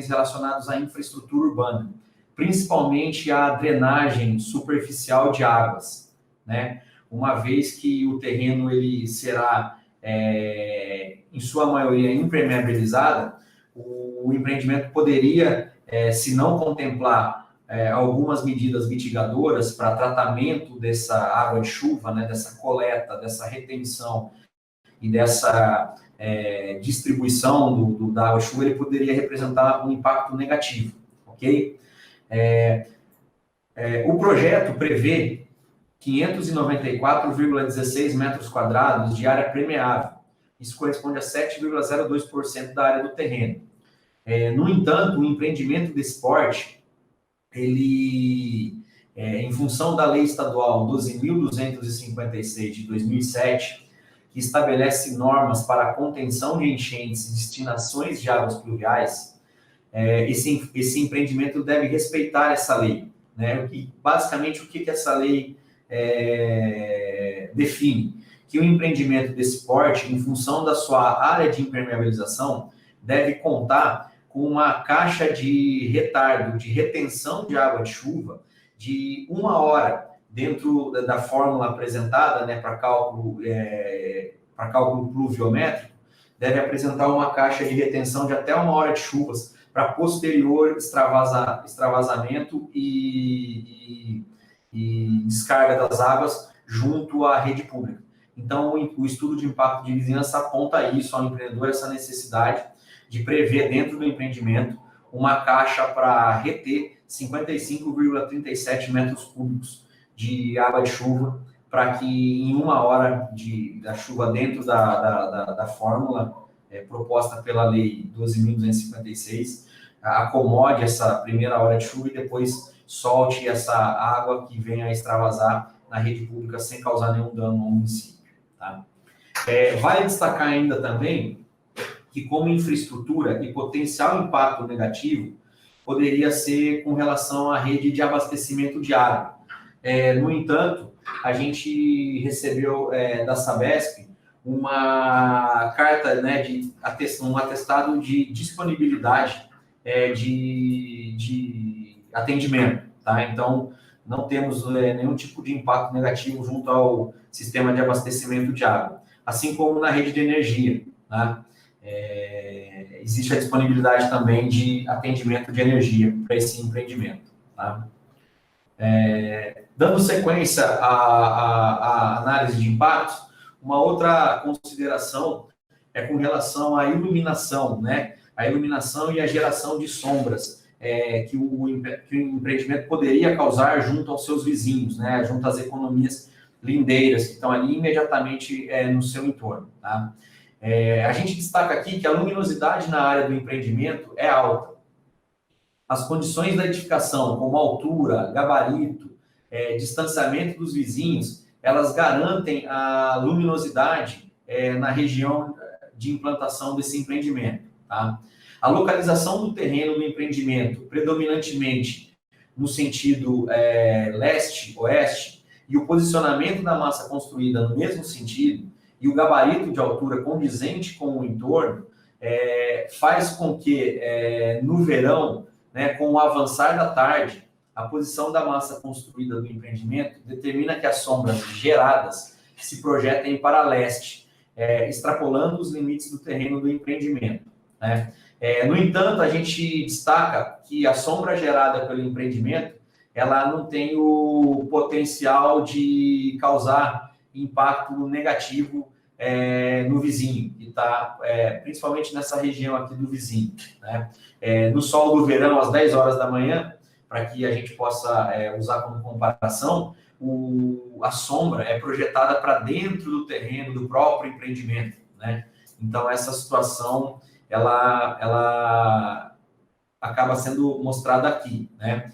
relacionados à infraestrutura urbana, principalmente a drenagem superficial de águas, né? Uma vez que o terreno ele será, em sua maioria, impermeabilizada, o empreendimento poderia, se não contemplar algumas medidas mitigadoras para tratamento dessa água de chuva, né, dessa coleta, dessa retenção e dessa distribuição da água de chuva, ele poderia representar um impacto negativo, ok? O projeto prevê 594,16 metros quadrados de área permeável. Isso corresponde a 7,02% da área do terreno. No entanto, o empreendimento desse porte, ele, em função da Lei Estadual 12.256 de 2007, que estabelece normas para a contenção de enchentes e destinações de águas pluviais, esse empreendimento deve respeitar essa lei, né? Basicamente, o que essa lei define? Que o empreendimento desse porte, em função da sua área de impermeabilização, deve contar com uma caixa de retardo, de retenção de água de chuva, de 1 hora, dentro da fórmula apresentada, né, para cálculo pluviométrico, deve apresentar uma caixa de retenção de até 1 hora de chuvas, para posterior extravasamento e descarga das águas junto à rede pública. Então, o estudo de impacto de vizinhança aponta isso ao empreendedor, essa necessidade de prever dentro do empreendimento uma caixa para reter 55,37 metros cúbicos de água de chuva, para que em 1 hora da chuva dentro da fórmula proposta pela Lei 12.256, acomode essa primeira hora de chuva e depois solte essa água que venha a extravasar na rede pública sem causar nenhum dano ao município. Tá? Vale destacar ainda também que, como infraestrutura e potencial impacto negativo, poderia ser com relação à rede de abastecimento de água. No entanto, a gente recebeu da Sabesp uma carta, né, um atestado de disponibilidade de atendimento, tá? Então, não temos nenhum tipo de impacto negativo junto ao sistema de abastecimento de água. Assim como na rede de energia, tá? Existe a disponibilidade também de atendimento de energia para esse empreendimento, tá? Dando sequência à análise de impactos, uma outra consideração é com relação à iluminação, né? A iluminação e a geração de sombras que o empreendimento poderia causar junto aos seus vizinhos, né? Junto às economias lindeiras que estão ali imediatamente no seu entorno, tá? A gente destaca aqui que a luminosidade na área do empreendimento é alta. As condições da edificação, como altura, gabarito, distanciamento dos vizinhos, elas garantem a luminosidade na região de implantação desse empreendimento, tá? A localização do terreno do empreendimento, predominantemente no sentido leste-oeste, e o posicionamento da massa construída no mesmo sentido, e o gabarito de altura condizente com o entorno, faz com que, no verão, né, com o avançar da tarde, a posição da massa construída do empreendimento determina que as sombras geradas se projetem para leste, extrapolando os limites do terreno do empreendimento, né? No entanto, a gente destaca que a sombra gerada pelo empreendimento, ela não tem o potencial de causar impacto negativo no vizinho, que está principalmente nessa região aqui do vizinho, né? No sol do verão, às 10 horas da manhã, para que a gente possa usar como comparação, a sombra é projetada para dentro do terreno do próprio empreendimento, né? Então, essa situação, ela acaba sendo mostrada aqui, né?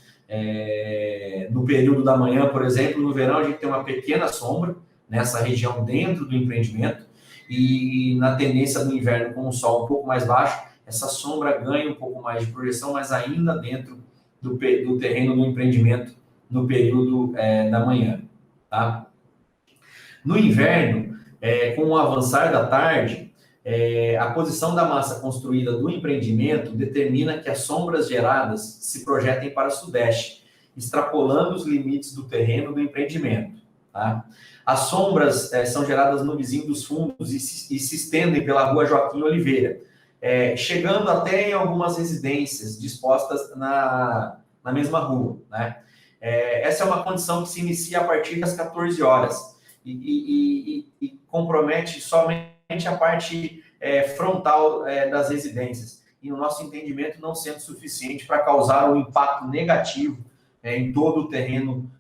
No período da manhã, por exemplo, no verão, a gente tem uma pequena sombra nessa região dentro do empreendimento, e na tendência do inverno, com o sol um pouco mais baixo, essa sombra ganha um pouco mais de projeção, mas ainda dentro do terreno do empreendimento no período da manhã, tá? No inverno, com o avançar da tarde, a posição da massa construída do empreendimento determina que as sombras geradas se projetem para o sudeste, extrapolando os limites do terreno do empreendimento, tá? As sombras são geradas no vizinho dos fundos e se estendem pela rua Joaquim Oliveira, chegando até em algumas residências dispostas na mesma rua, né? Essa é uma condição que se inicia a partir das 14 horas e compromete somente a parte frontal das residências, e no nosso entendimento não sendo suficiente para causar um impacto negativo em todo o terreno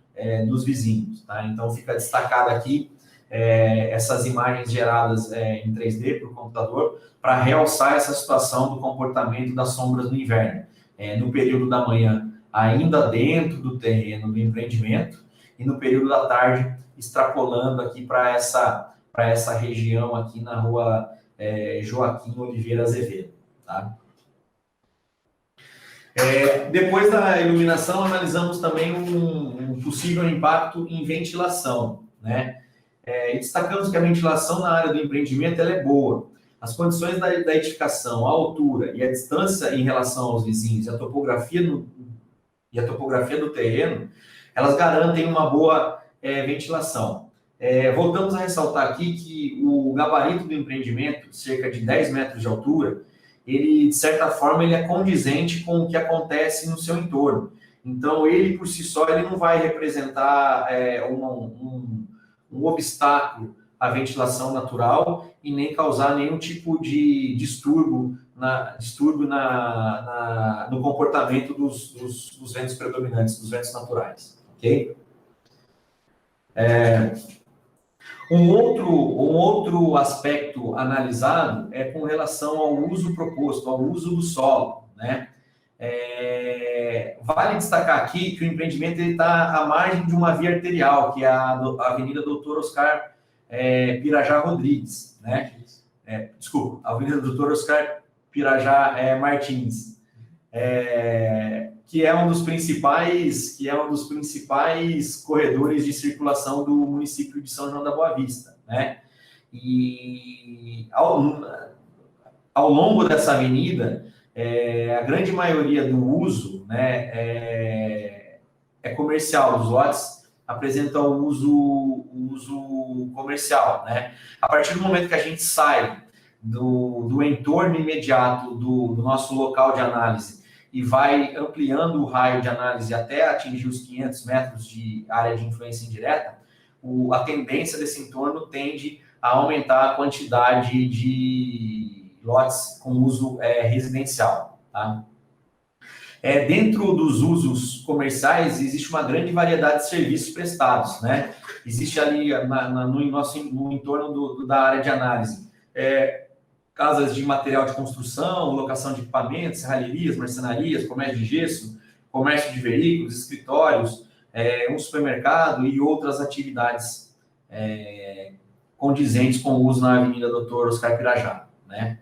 dos vizinhos, tá? Então fica destacado aqui essas imagens geradas em 3D por computador para realçar essa situação do comportamento das sombras no inverno. No período da manhã, ainda dentro do terreno do empreendimento, e no período da tarde, extrapolando aqui para essa região aqui na rua Joaquim Oliveira Azevedo. Tá? Depois da iluminação, analisamos também um possível impacto em ventilação, né? E destacamos que a ventilação na área do empreendimento ela é boa. As condições da edificação, a altura e a distância em relação aos vizinhos e a topografia do terreno, elas garantem uma boa ventilação. Voltamos a ressaltar aqui que o gabarito do empreendimento, cerca de 10 metros de altura, ele, de certa forma, ele é condizente com o que acontece no seu entorno. Então, ele, por si só, ele não vai representar um obstáculo à ventilação natural e nem causar nenhum tipo de distúrbio no comportamento dos ventos predominantes, dos ventos naturais. Ok? Um outro aspecto analisado é com relação ao uso proposto, ao uso do solo, né? Vale destacar aqui que o empreendimento está à margem de uma via arterial, que é a Avenida Doutor Oscar Pirajá Rodrigues, né? Desculpa, Avenida Doutor Oscar Pirajá Martins, que é um dos principais corredores de circulação do município de São João da Boa Vista, né? E ao longo dessa avenida, a grande maioria do uso, né, é comercial. Os lotes apresentam o uso comercial, né? A partir do momento que a gente sai do entorno imediato do nosso local de análise e vai ampliando o raio de análise até atingir os 500 metros de área de influência indireta, a tendência desse entorno tende a aumentar a quantidade de lotes com uso residencial. Tá? Dentro dos usos comerciais, existe uma grande variedade de serviços prestados, né? Existe ali no entorno da área de análise casas de material de construção, locação de equipamentos, serralherias, marcenarias, comércio de gesso, comércio de veículos, escritórios, um supermercado e outras atividades condizentes com o uso na Avenida Doutor Oscar Pirajá, né?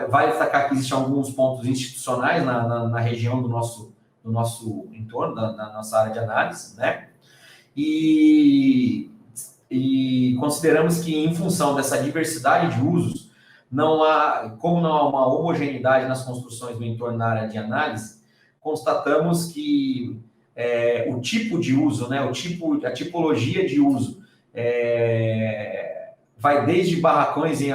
Vale destacar que existem alguns pontos institucionais na região do nosso entorno, da nossa área de análise, né? E consideramos que, em função dessa diversidade de usos, como não há uma homogeneidade nas construções do entorno da área de análise, constatamos que o tipo de uso, né, a tipologia de uso, vai desde barracões em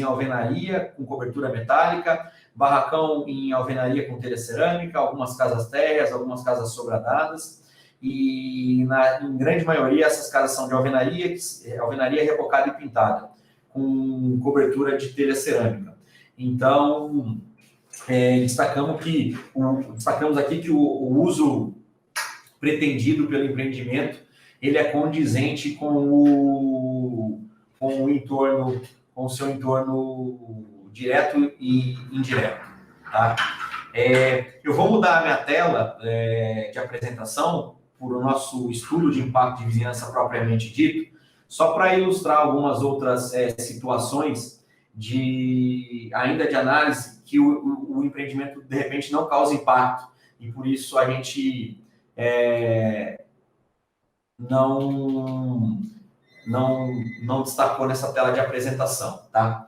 alvenaria com cobertura metálica, barracão em alvenaria com telha cerâmica, algumas casas térreas, algumas casas sobradadas. E, em grande maioria, essas casas são de alvenaria rebocada e pintada, com cobertura de telha cerâmica. Então, destacamos aqui que o uso pretendido pelo empreendimento, ele é condizente com o seu entorno direto e indireto. Tá? Eu vou mudar a minha tela de apresentação por o nosso estudo de impacto de vizinhança propriamente dito, só para ilustrar algumas outras situações ainda de análise que o empreendimento, de repente, não causa impacto, e por isso a gente não destacou nessa tela de apresentação. Tá?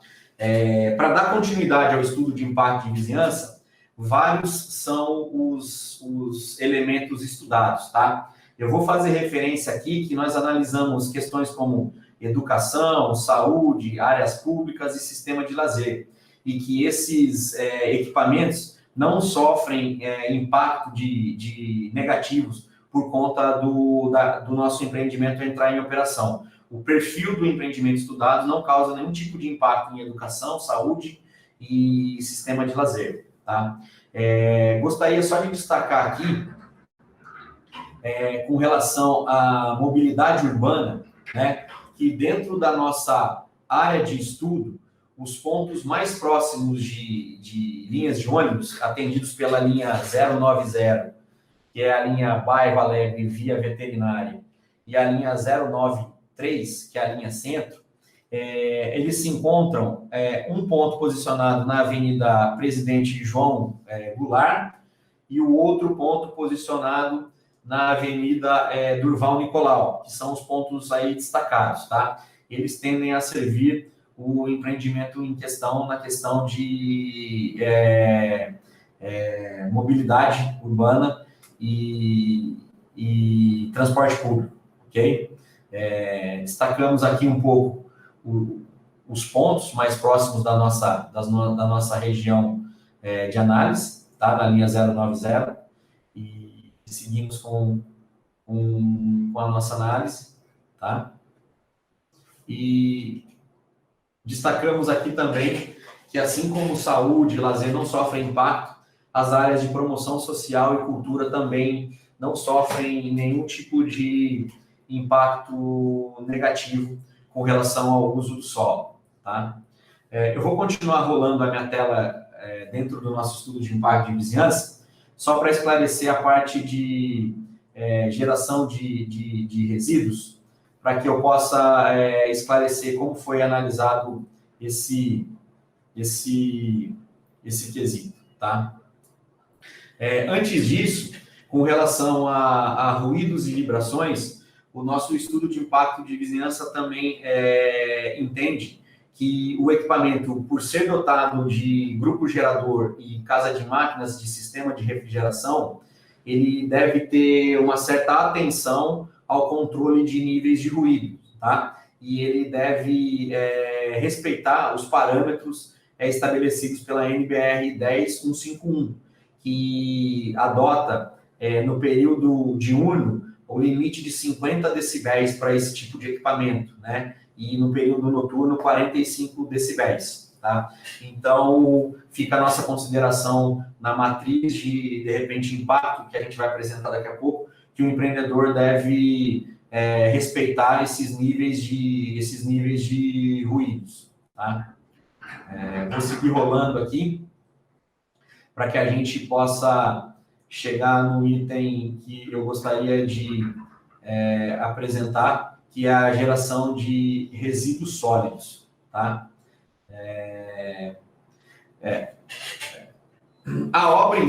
Para dar continuidade ao estudo de impacto de vizinhança, vários são os elementos estudados, tá? Eu vou fazer referência aqui que nós analisamos questões como educação, saúde, áreas públicas e sistema de lazer. E que esses equipamentos não sofrem impacto de negativos por conta do nosso empreendimento entrar em operação. O perfil do empreendimento estudado não causa nenhum tipo de impacto em educação, saúde e sistema de lazer. Tá? Gostaria só de destacar aqui com relação à mobilidade urbana, né, que dentro da nossa área de estudo, os pontos mais próximos de linhas de ônibus, atendidos pela linha 090, que é a linha Bairro Alegre via Veterinária, e a linha 093, que é a linha Centro, eles se encontram um ponto posicionado na Avenida Presidente João Goulart e o outro ponto posicionado na Avenida Durval Nicolau, que são os pontos aí destacados, tá? Eles tendem a servir o empreendimento em questão, na questão de mobilidade urbana e transporte público, ok? Destacamos aqui um pouco os pontos mais próximos da nossa região de análise, tá? Na linha 090, e seguimos com a nossa análise, tá? E destacamos aqui também que, assim como saúde e lazer não sofrem impacto, as áreas de promoção social e cultura também não sofrem nenhum tipo de impacto negativo com relação ao uso do solo, tá? Eu vou continuar rolando a minha tela dentro do nosso estudo de impacto de vizinhança, só para esclarecer a parte de geração de resíduos, para que eu possa esclarecer como foi analisado esse quesito, tá? Antes disso, com relação a ruídos e vibrações, o nosso estudo de impacto de vizinhança também entende que o equipamento, por ser dotado de grupo gerador e casa de máquinas de sistema de refrigeração, ele deve ter uma certa atenção ao controle de níveis de ruído, tá? E ele deve respeitar os parâmetros estabelecidos pela NBR 10151, que adota, no período diurno, o limite de 50 decibéis para esse tipo de equipamento, né? E no período noturno, 45 decibéis, tá? Então, fica a nossa consideração na matriz de repente, impacto, que a gente vai apresentar daqui a pouco, que o empreendedor deve respeitar esses níveis de ruídos, tá? Vou seguir rolando aqui, para que a gente possa chegar no item que eu gostaria de apresentar, que é a geração de resíduos sólidos, tá? A obra em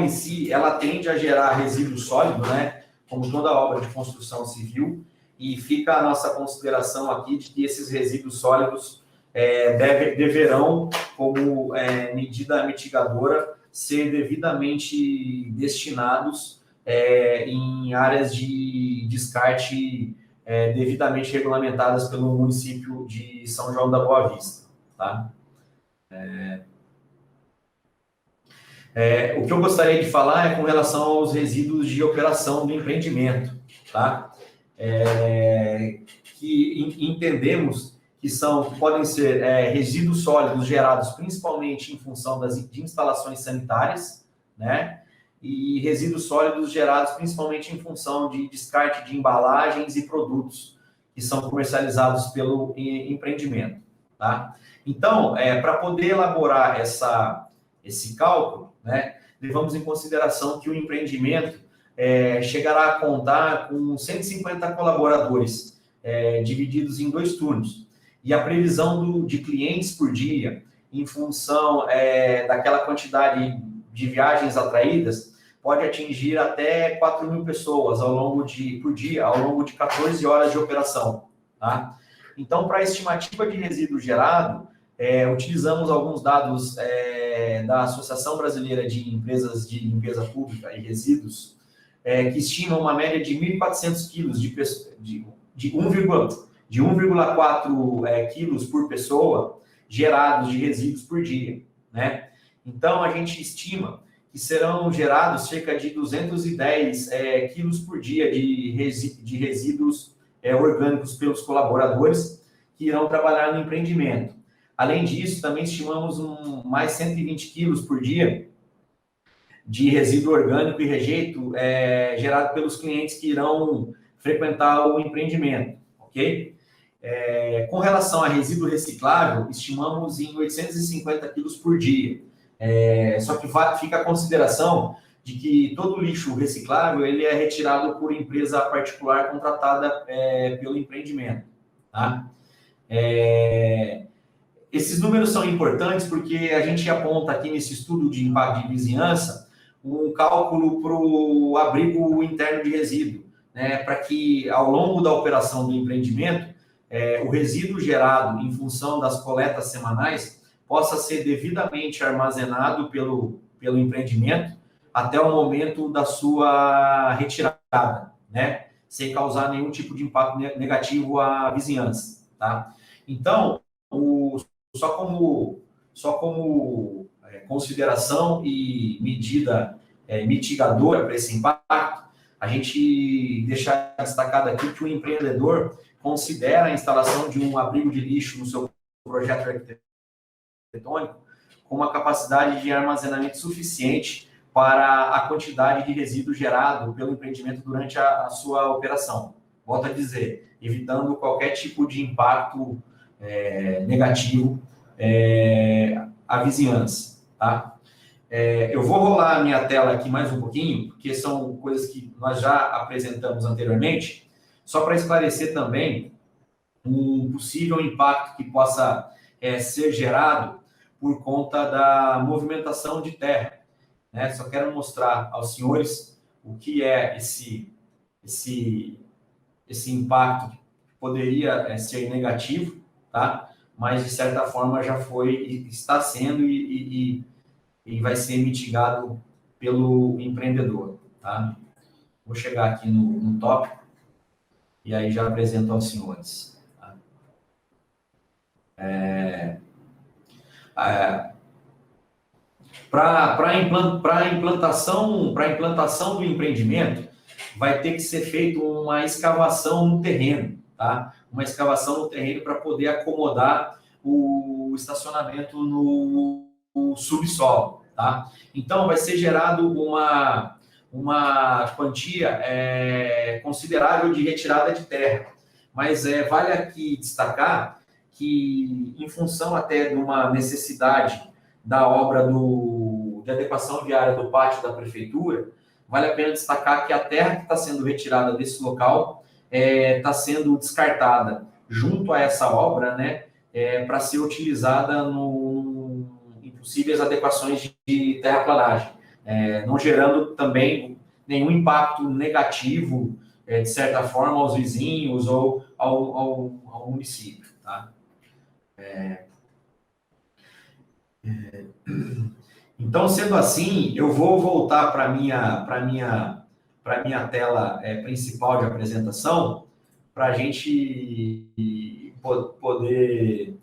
si, ela tende a gerar resíduo sólido, né? Como toda obra de construção civil, e fica a nossa consideração aqui de que esses resíduos sólidos deverão, como medida mitigadora, ser devidamente destinados em áreas de descarte devidamente regulamentadas pelo município de São João da Boa Vista, tá? O que eu gostaria de falar é com relação aos resíduos de operação do empreendimento, tá? Que entendemos que podem ser resíduos sólidos gerados principalmente em função de instalações sanitárias, né? E resíduos sólidos gerados principalmente em função de descarte de embalagens e produtos que são comercializados pelo empreendimento, tá? Então, para poder elaborar esse cálculo, né, levamos em consideração que o empreendimento chegará a contar com 150 colaboradores, divididos em 2 turnos. E a previsão de clientes por dia, em função daquela quantidade de viagens atraídas, pode atingir até 4.000 pessoas por dia, ao longo de 14 horas de operação, tá? Então, para a estimativa de resíduo gerado, utilizamos alguns dados da Associação Brasileira de Empresas de Limpeza Pública e Resíduos, que estimam uma média de 1.400 quilos de 1,4 quilos por pessoa gerados de resíduos por dia, né? Então, a gente estima que serão gerados cerca de 210 quilos por dia de resíduos orgânicos pelos colaboradores que irão trabalhar no empreendimento. Além disso, também estimamos mais 120 quilos por dia de resíduo orgânico e rejeito gerado pelos clientes que irão frequentar o empreendimento, ok? Com relação a resíduo reciclável, estimamos em 850 quilos por dia. Só que fica a consideração de que todo lixo reciclável ele é retirado por empresa particular contratada pelo empreendimento, tá? Esses números são importantes porque a gente aponta aqui nesse estudo de impacto de vizinhança um cálculo para o abrigo interno de resíduo, né, para que ao longo da operação do empreendimento, o resíduo gerado em função das coletas semanais possa ser devidamente armazenado pelo empreendimento até o momento da sua retirada, né, sem causar nenhum tipo de impacto negativo à vizinhança, tá? Então, só como consideração e medida mitigadora para esse impacto, a gente deixa destacado aqui que o empreendedor considera a instalação de um abrigo de lixo no seu projeto arquitetônico com uma capacidade de armazenamento suficiente para a quantidade de resíduo gerado pelo empreendimento durante a sua operação. Volto a dizer, evitando qualquer tipo de impacto negativo à vizinhança, tá? Eu vou rolar a minha tela aqui mais um pouquinho, porque são coisas que nós já apresentamos anteriormente, só para esclarecer também um possível impacto que possa ser gerado por conta da movimentação de terra, né? Só quero mostrar aos senhores o que é esse impacto que poderia ser negativo, tá? Mas, de certa forma, já foi, está sendo e vai ser mitigado pelo empreendedor, tá? Vou chegar aqui no tópico e aí já apresento aos senhores. Tá? Para a implantação do empreendimento, vai ter que ser feita uma escavação no terreno, tá? Uma escavação no terreno para poder acomodar o estacionamento no subsolo, tá? Então, vai ser gerado uma quantia considerável de retirada de terra. Mas vale aqui destacar que, em função até de uma necessidade da obra de adequação viária do pátio da prefeitura, vale a pena destacar que a terra que está sendo retirada desse local está sendo descartada junto a essa obra, né, para ser utilizada em possíveis adequações de terraplanagem, não gerando também nenhum impacto negativo, de certa forma, aos vizinhos ou ao município. Tá? Então, sendo assim, eu vou voltar para a minha tela principal de apresentação, para a gente poder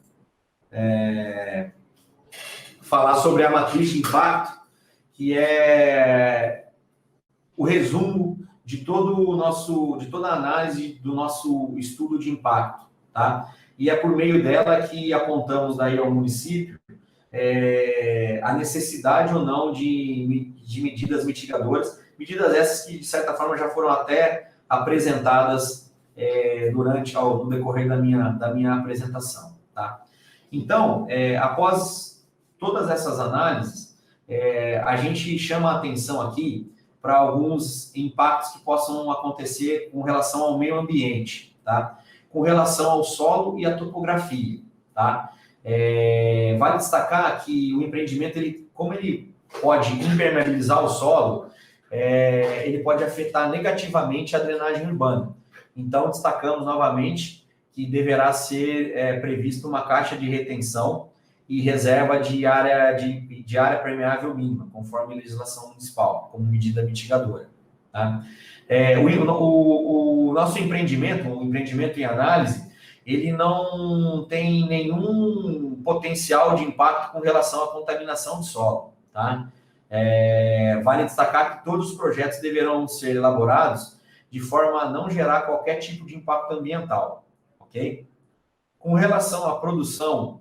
falar sobre a matriz de impacto, que é o resumo de toda a análise do nosso estudo de impacto, tá? E é por meio dela que apontamos daí ao município a necessidade ou não de medidas mitigadoras, medidas essas que, de certa forma, já foram até apresentadas no decorrer da minha apresentação. Tá? Então, após todas essas análises, a gente chama a atenção aqui para alguns impactos que possam acontecer com relação ao meio ambiente, tá? Com relação ao solo e à topografia. Tá? Vale destacar que o empreendimento, como ele pode impermeabilizar o solo, ele pode afetar negativamente a drenagem urbana. Então, destacamos novamente que deverá ser prevista uma caixa de retenção e reserva de área permeável mínima, conforme a legislação municipal, como medida mitigadora. Tá? O nosso empreendimento, o empreendimento em análise, ele não tem nenhum potencial de impacto com relação à contaminação do solo. Tá? Vale destacar que todos os projetos deverão ser elaborados de forma a não gerar qualquer tipo de impacto ambiental. Ok? Com relação à produção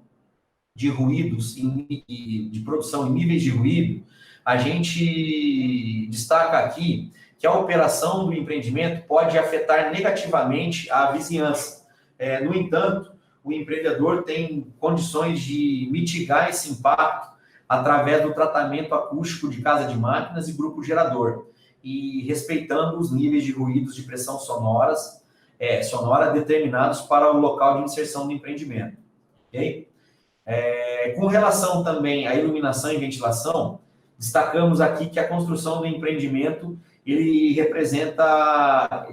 de ruídos e de produção em níveis de ruído, a gente destaca aqui que a operação do empreendimento pode afetar negativamente a vizinhança. No entanto, o empreendedor tem condições de mitigar esse impacto através do tratamento acústico de casa de máquinas e grupo gerador, e respeitando os níveis de ruídos de pressão sonora determinados para o local de inserção do empreendimento. Ok? Com relação também à iluminação e ventilação, destacamos aqui que a construção do empreendimento ele representa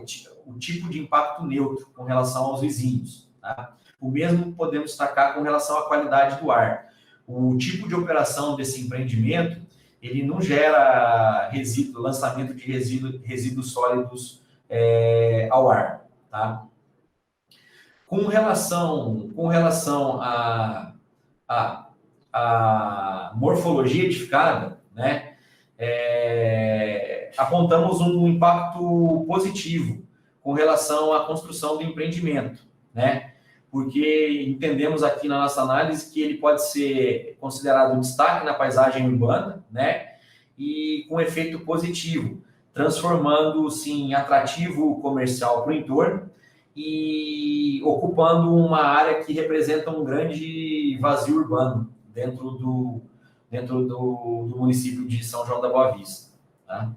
o tipo de impacto neutro com relação aos vizinhos. Tá? O mesmo podemos destacar com relação à qualidade do ar. O tipo de operação desse empreendimento, ele não gera lançamento de resíduos sólidos ao ar. Tá? Com relação à morfologia edificada, né? Apontamos um impacto positivo com relação à construção do empreendimento, né? Porque entendemos aqui na nossa análise que ele pode ser considerado um destaque na paisagem urbana, né? E com efeito positivo, transformando-se em atrativo comercial para o entorno e ocupando uma área que representa um grande vazio urbano dentro do município de São João da Boa Vista. Tá?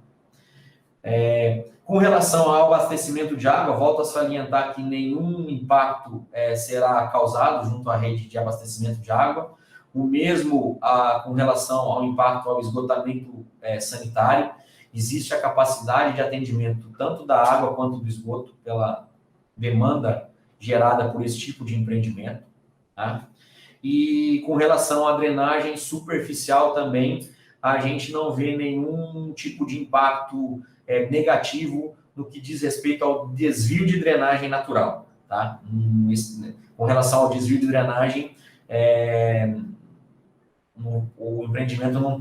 Com relação ao abastecimento de água, volto a salientar que nenhum impacto será causado junto à rede de abastecimento de água. O mesmo com relação ao impacto ao esgotamento sanitário. Existe a capacidade de atendimento tanto da água quanto do esgoto pela demanda gerada por esse tipo de empreendimento. Tá? E com relação à drenagem superficial também, a gente não vê nenhum tipo de impacto negativo no que diz respeito ao desvio de drenagem natural. Tá? Com relação ao desvio de drenagem, o empreendimento não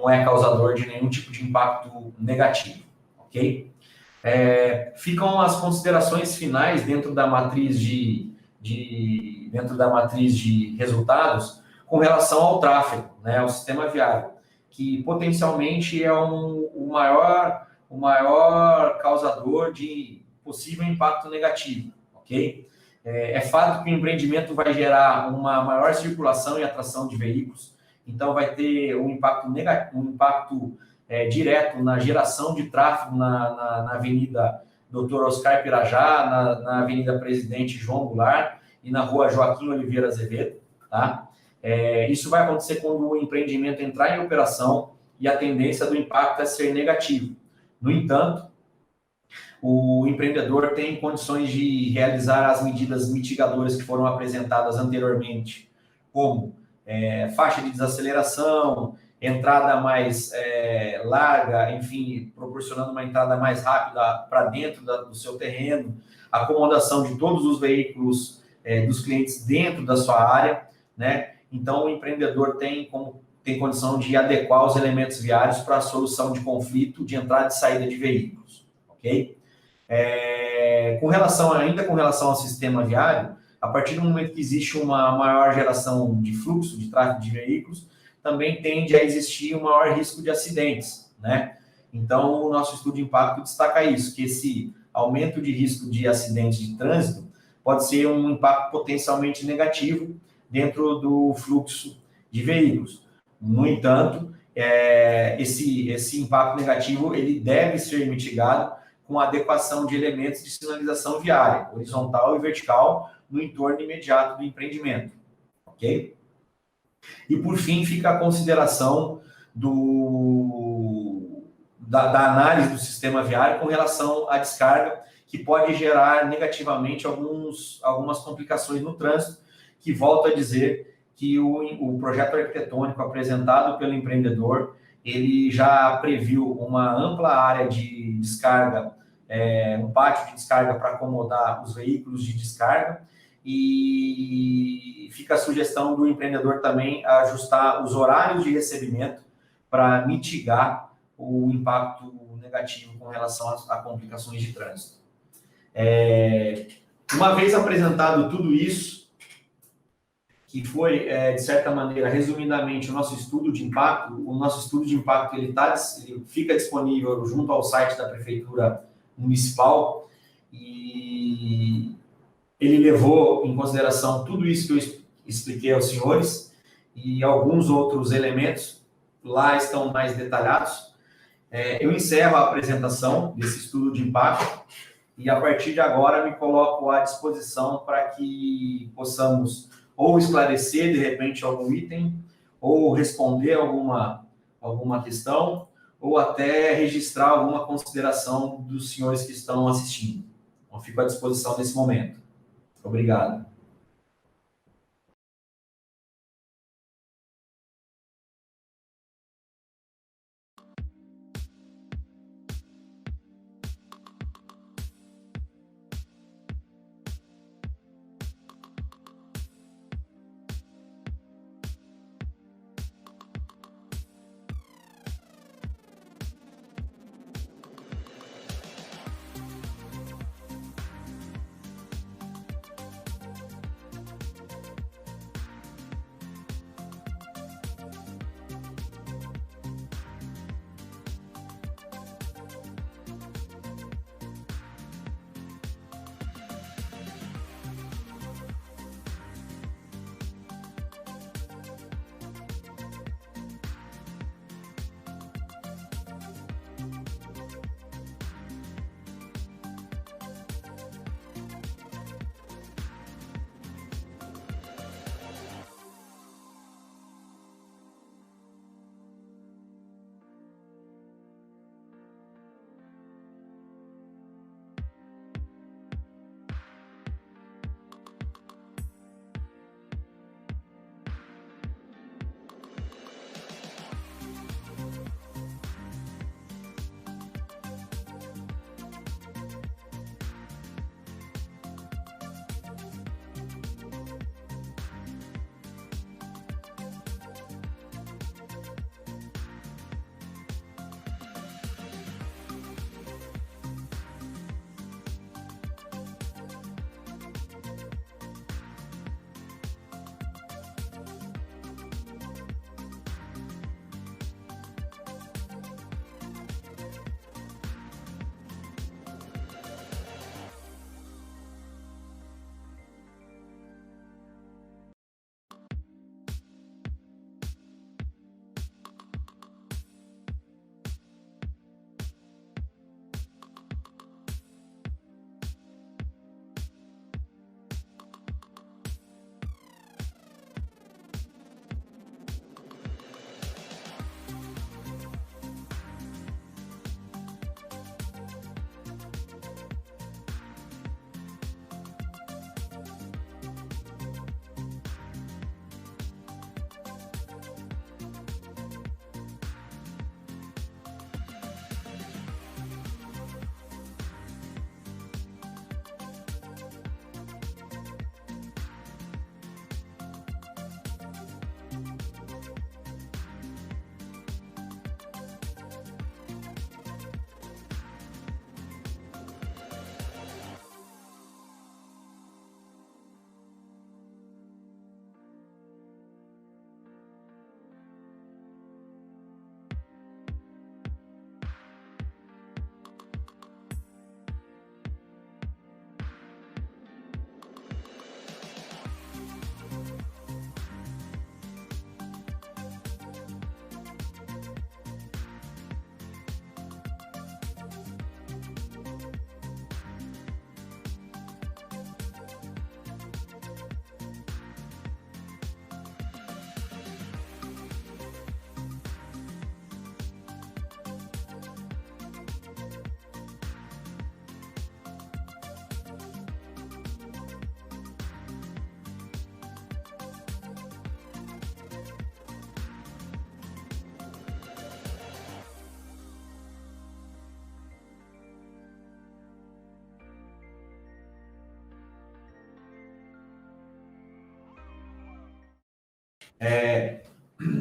é causador de nenhum tipo de impacto negativo. Ok? Ficam as considerações finais dentro da matriz de resultados com relação ao tráfego, né, ao sistema viário, que potencialmente é o maior causador de possível impacto negativo, ok? É fato que o empreendimento vai gerar uma maior circulação e atração de veículos, então vai ter um impacto direto na geração de tráfego na Avenida Dr. Oscar Pirajá, na Avenida Presidente João Goulart e na Rua Joaquim Oliveira Azevedo. Tá? Isso vai acontecer quando o empreendimento entrar em operação e a tendência do impacto é ser negativo. No entanto, o empreendedor tem condições de realizar as medidas mitigadoras que foram apresentadas anteriormente, como faixa de desaceleração, entrada mais larga, enfim, proporcionando uma entrada mais rápida para dentro do seu terreno, acomodação de todos os veículos dos clientes dentro da sua área, né? Então, o empreendedor tem condição de adequar os elementos viários para a solução de conflito de entrada e saída de veículos, ok? Ainda com relação ao sistema viário, a partir do momento que existe uma maior geração de fluxo, de tráfego de veículos, também tende a existir um maior risco de acidentes, né? Então, o nosso estudo de impacto destaca isso, que esse aumento de risco de acidentes de trânsito pode ser um impacto potencialmente negativo dentro do fluxo de veículos. No entanto, esse impacto negativo ele deve ser mitigado com a adequação de elementos de sinalização viária, horizontal e vertical, no entorno imediato do empreendimento. Ok? E, por fim, fica a consideração da análise do sistema viário com relação à descarga, que pode gerar negativamente algumas complicações no trânsito, que volto a dizer que o projeto arquitetônico apresentado pelo empreendedor, ele já previu uma ampla área de descarga, um pátio de descarga para acomodar os veículos de descarga, e fica a sugestão do empreendedor também ajustar os horários de recebimento para mitigar o impacto negativo com relação a complicações de trânsito. Uma vez apresentado tudo isso, que foi, de certa maneira, resumidamente, o nosso estudo de impacto. O nosso estudo de impacto ele fica disponível junto ao site da Prefeitura Municipal e ele levou em consideração tudo isso que eu expliquei aos senhores e alguns outros elementos, lá estão mais detalhados. Eu encerro a apresentação desse estudo de impacto e, a partir de agora, me coloco à disposição para que possamos ou esclarecer, de repente, algum item, ou responder alguma questão, ou até registrar alguma consideração dos senhores que estão assistindo. Então, fico à disposição nesse momento. Obrigado.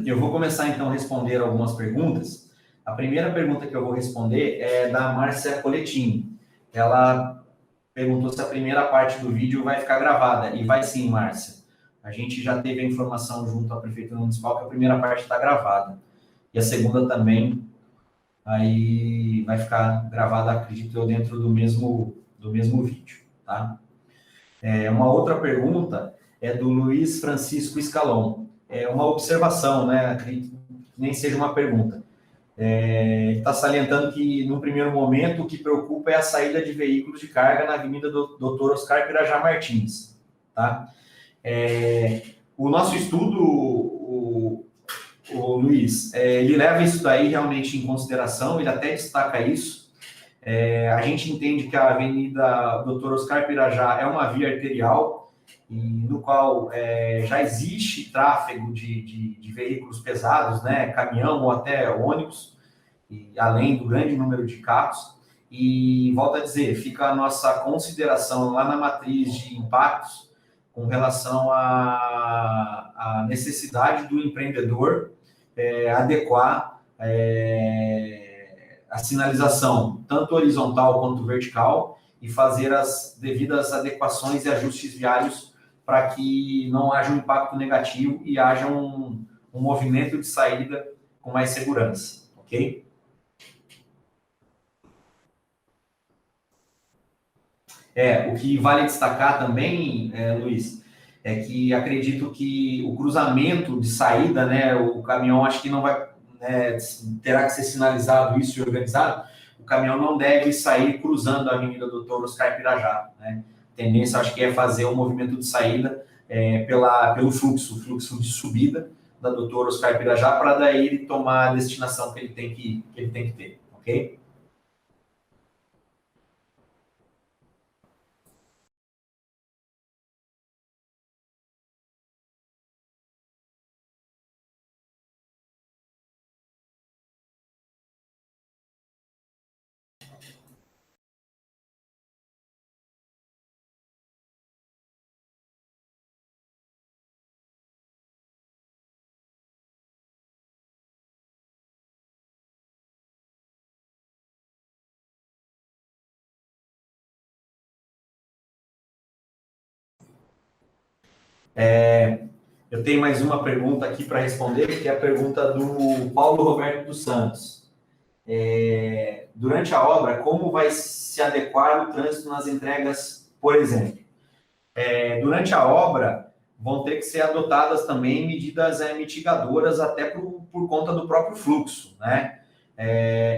Eu vou começar, então, a responder algumas perguntas. A primeira pergunta que eu vou responder é da Márcia Coletini. Ela perguntou se a primeira parte do vídeo vai ficar gravada. E vai sim, Márcia. a gente já teve a informação junto à Prefeitura Municipal que a primeira parte está gravada. E a segunda também, aí vai ficar gravada, acredito eu, dentro do mesmo vídeo, tá? Uma outra pergunta é do Luiz Francisco Escalon. É uma observação, né? Acredito que nem seja uma pergunta. Ele está salientando que, no primeiro momento, o que preocupa é a saída de veículos de carga na Avenida do Dr. Oscar Pirajá Martins, tá? O nosso estudo, o Luiz, ele leva isso daí realmente em consideração, ele até destaca isso. A gente entende que a Avenida Dr. Oscar Pirajá é uma via arterial, no qual já existe tráfego de veículos pesados, né, caminhão ou até ônibus, e além do grande número de carros. E volto a dizer, fica a nossa consideração lá na matriz de impactos com relação à necessidade do empreendedor adequar a sinalização, tanto horizontal quanto vertical, e fazer as devidas adequações e ajustes viários para que não haja um impacto negativo e haja um movimento de saída com mais segurança, ok? O que vale destacar também, Luiz, é que acredito que o cruzamento de saída, né, o caminhão acho que não vai, né, terá que ser sinalizado isso e organizado, o caminhão não deve sair cruzando a Avenida Doutor Oscar Pirajá, né? A tendência, acho que é fazer o movimento de saída pelo fluxo de subida da Doutor Oscar Pirajá, para daí ele tomar a destinação que ele tem que ter, ok? Eu tenho mais uma pergunta aqui para responder, que é a pergunta do Paulo Roberto dos Santos. Durante a obra, como vai se adequar o trânsito nas entregas, por exemplo? Durante a obra, vão ter que ser adotadas também medidas mitigadoras, até por conta do próprio fluxo, né?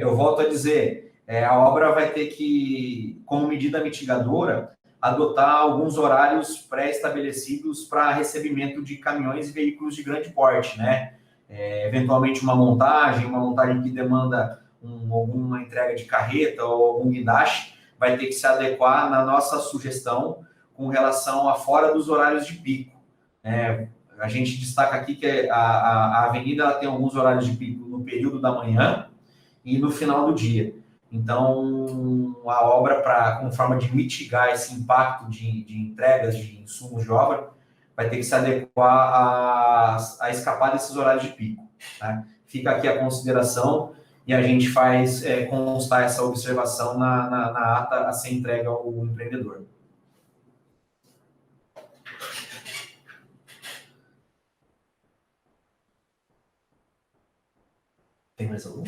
Eu volto a dizer, a obra vai ter que, como medida mitigadora, adotar alguns horários pré-estabelecidos para recebimento de caminhões e veículos de grande porte, né? Eventualmente uma montagem que demanda alguma entrega de carreta ou algum guindaste, vai ter que se adequar na nossa sugestão com relação a fora dos horários de pico. A gente destaca aqui que a avenida ela tem alguns horários de pico no período da manhã e no final do dia. Então, a obra, com forma de mitigar esse impacto de entregas de insumos de obra, vai ter que se adequar a escapar desses horários de pico. Tá? Fica aqui a consideração e a gente faz constar essa observação na ata a ser entregue ao empreendedor. Tem mais algum?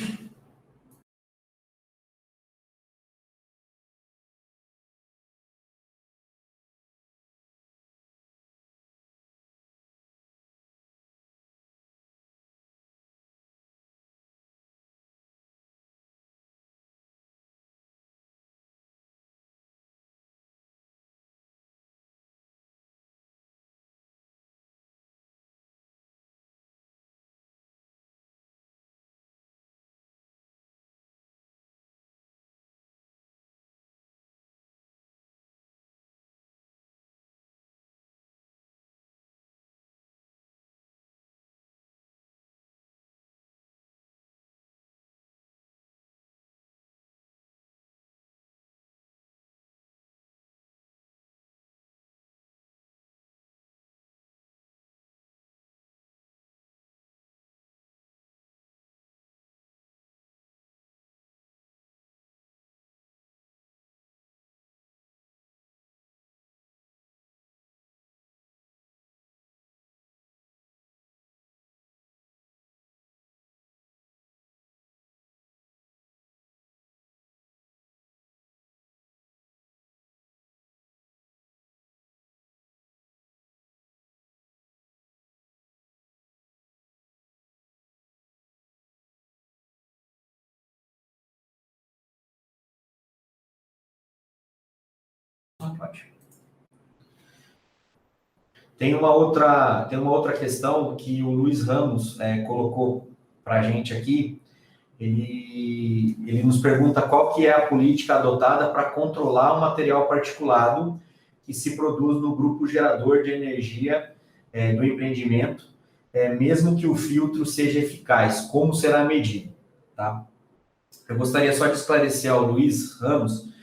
Pode. Tem uma outra questão que o Luiz Ramos colocou para a gente aqui. Ele nos pergunta qual que é a política adotada para controlar o material particulado que se produz no grupo gerador de energia do empreendimento, mesmo que o filtro seja eficaz, como será medido? Tá? Eu gostaria só de esclarecer ao Luiz Ramos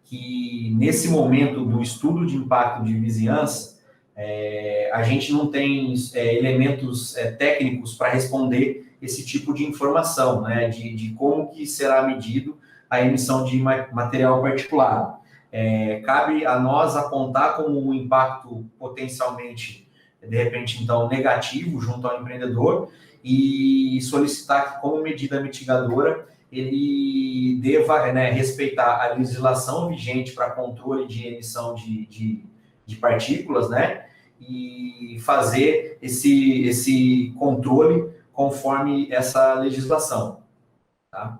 que, nesse momento do estudo de impacto de vizinhança, a gente não tem elementos técnicos para responder esse tipo de informação, né, de como que será medido a emissão de material particulado. Cabe a nós apontar como um impacto potencialmente, de repente, então, negativo junto ao empreendedor e solicitar que, como medida mitigadora, ele deva, né, respeitar a legislação vigente para controle de emissão de partículas, né, e fazer esse controle conforme essa legislação, tá?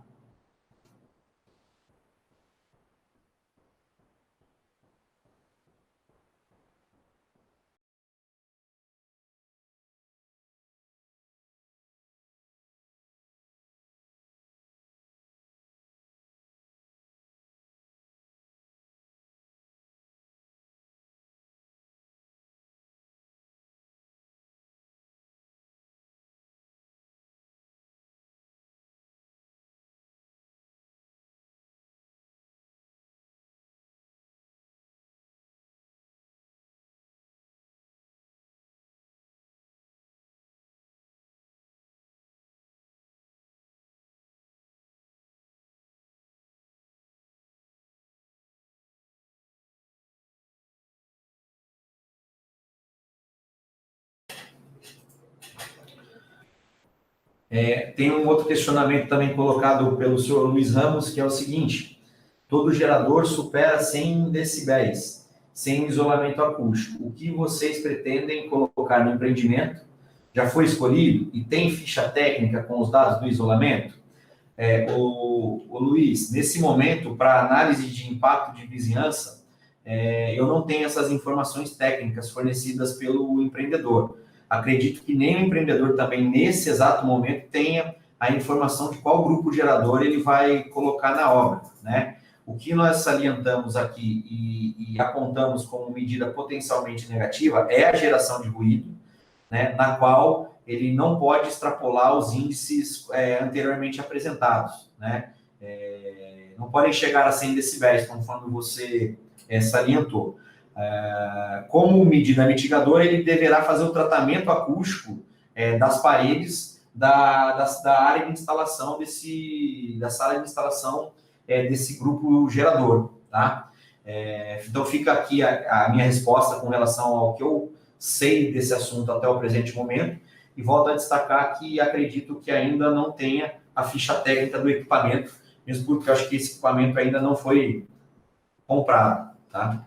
Tem um outro questionamento também colocado pelo senhor Luiz Ramos, que é o seguinte: todo gerador supera 100 decibéis, sem isolamento acústico. O que vocês pretendem colocar no empreendimento? Já foi escolhido e tem ficha técnica com os dados do isolamento? O Luiz, nesse momento, para análise de impacto de vizinhança, eu não tenho essas informações técnicas fornecidas pelo empreendedor. Acredito que nem o empreendedor também, nesse exato momento, tenha a informação de qual grupo gerador ele vai colocar na obra, né? O que nós salientamos aqui e apontamos como medida potencialmente negativa é a geração de ruído, né, na qual ele não pode extrapolar os índices anteriormente apresentados, né? Não podem chegar a 100 decibéis, conforme você salientou. Como medida mitigadora, ele deverá fazer o tratamento acústico das paredes da área de instalação da sala de instalação desse grupo gerador, tá? Então fica aqui a minha resposta com relação ao que eu sei desse assunto até o presente momento, e volto a destacar que acredito que ainda não tenha a ficha técnica do equipamento, mesmo porque eu acho que esse equipamento ainda não foi comprado, tá?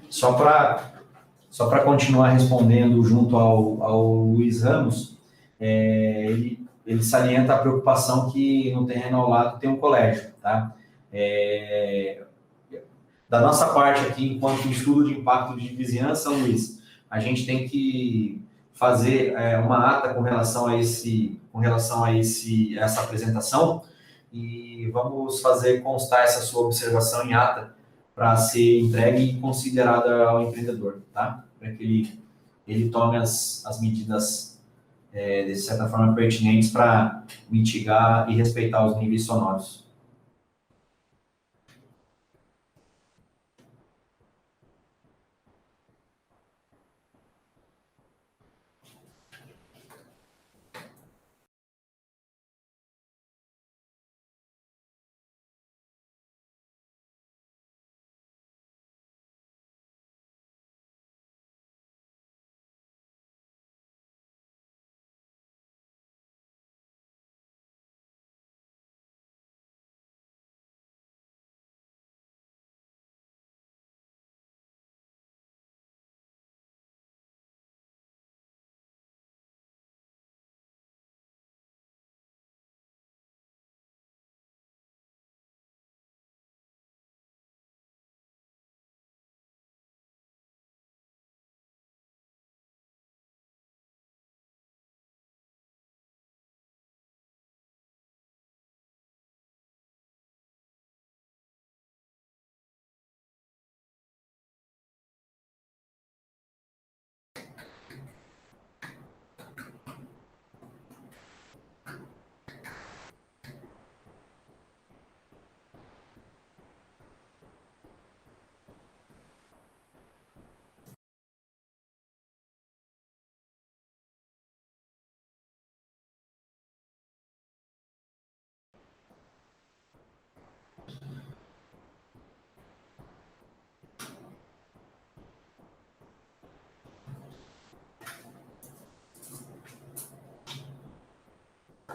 Só para continuar respondendo junto ao Luiz Ramos, ele salienta a preocupação que no terreno ao lado tem um colégio, tá? Da nossa parte aqui, enquanto estudo de impacto de vizinhança, Luiz, a gente tem que fazer uma ata com relação a essa apresentação e vamos fazer constar essa sua observação em ata para ser entregue e considerada ao empreendedor, tá? Para que ele tome as medidas, de certa forma, pertinentes para mitigar e respeitar os níveis sonoros.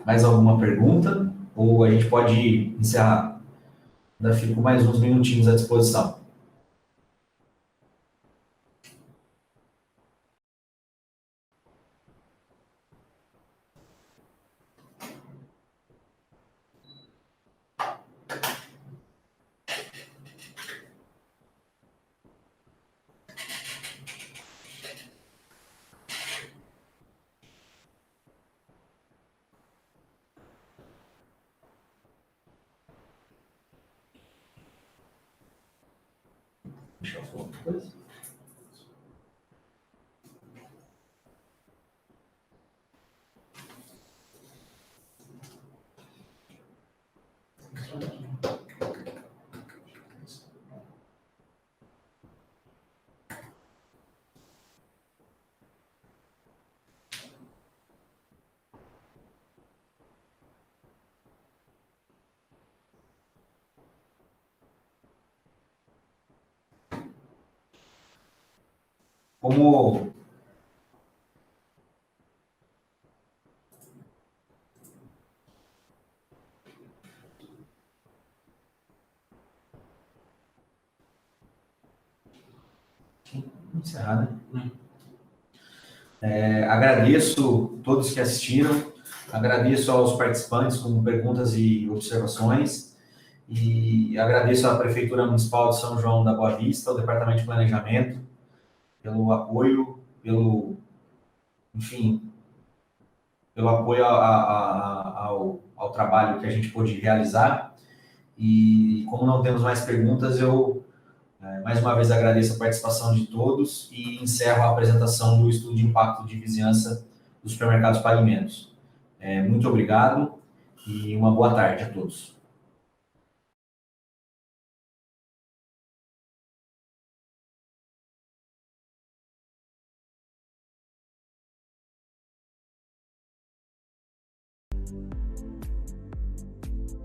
Mais alguma pergunta? Ou a gente pode encerrar? Ainda fico mais uns minutinhos à disposição. Deixa eu falar uma coisa. Como vamos encerrar, né? Agradeço todos que assistiram, agradeço aos participantes com perguntas e observações, e agradeço à Prefeitura Municipal de São João da Boa Vista, ao Departamento de Planejamento, pelo apoio, enfim, pelo apoio ao trabalho que a gente pôde realizar. E como não temos mais perguntas, eu mais uma vez agradeço a participação de todos e encerro a apresentação do estudo de impacto de vizinhança dos supermercados Palimentos. Muito obrigado e uma boa tarde a todos.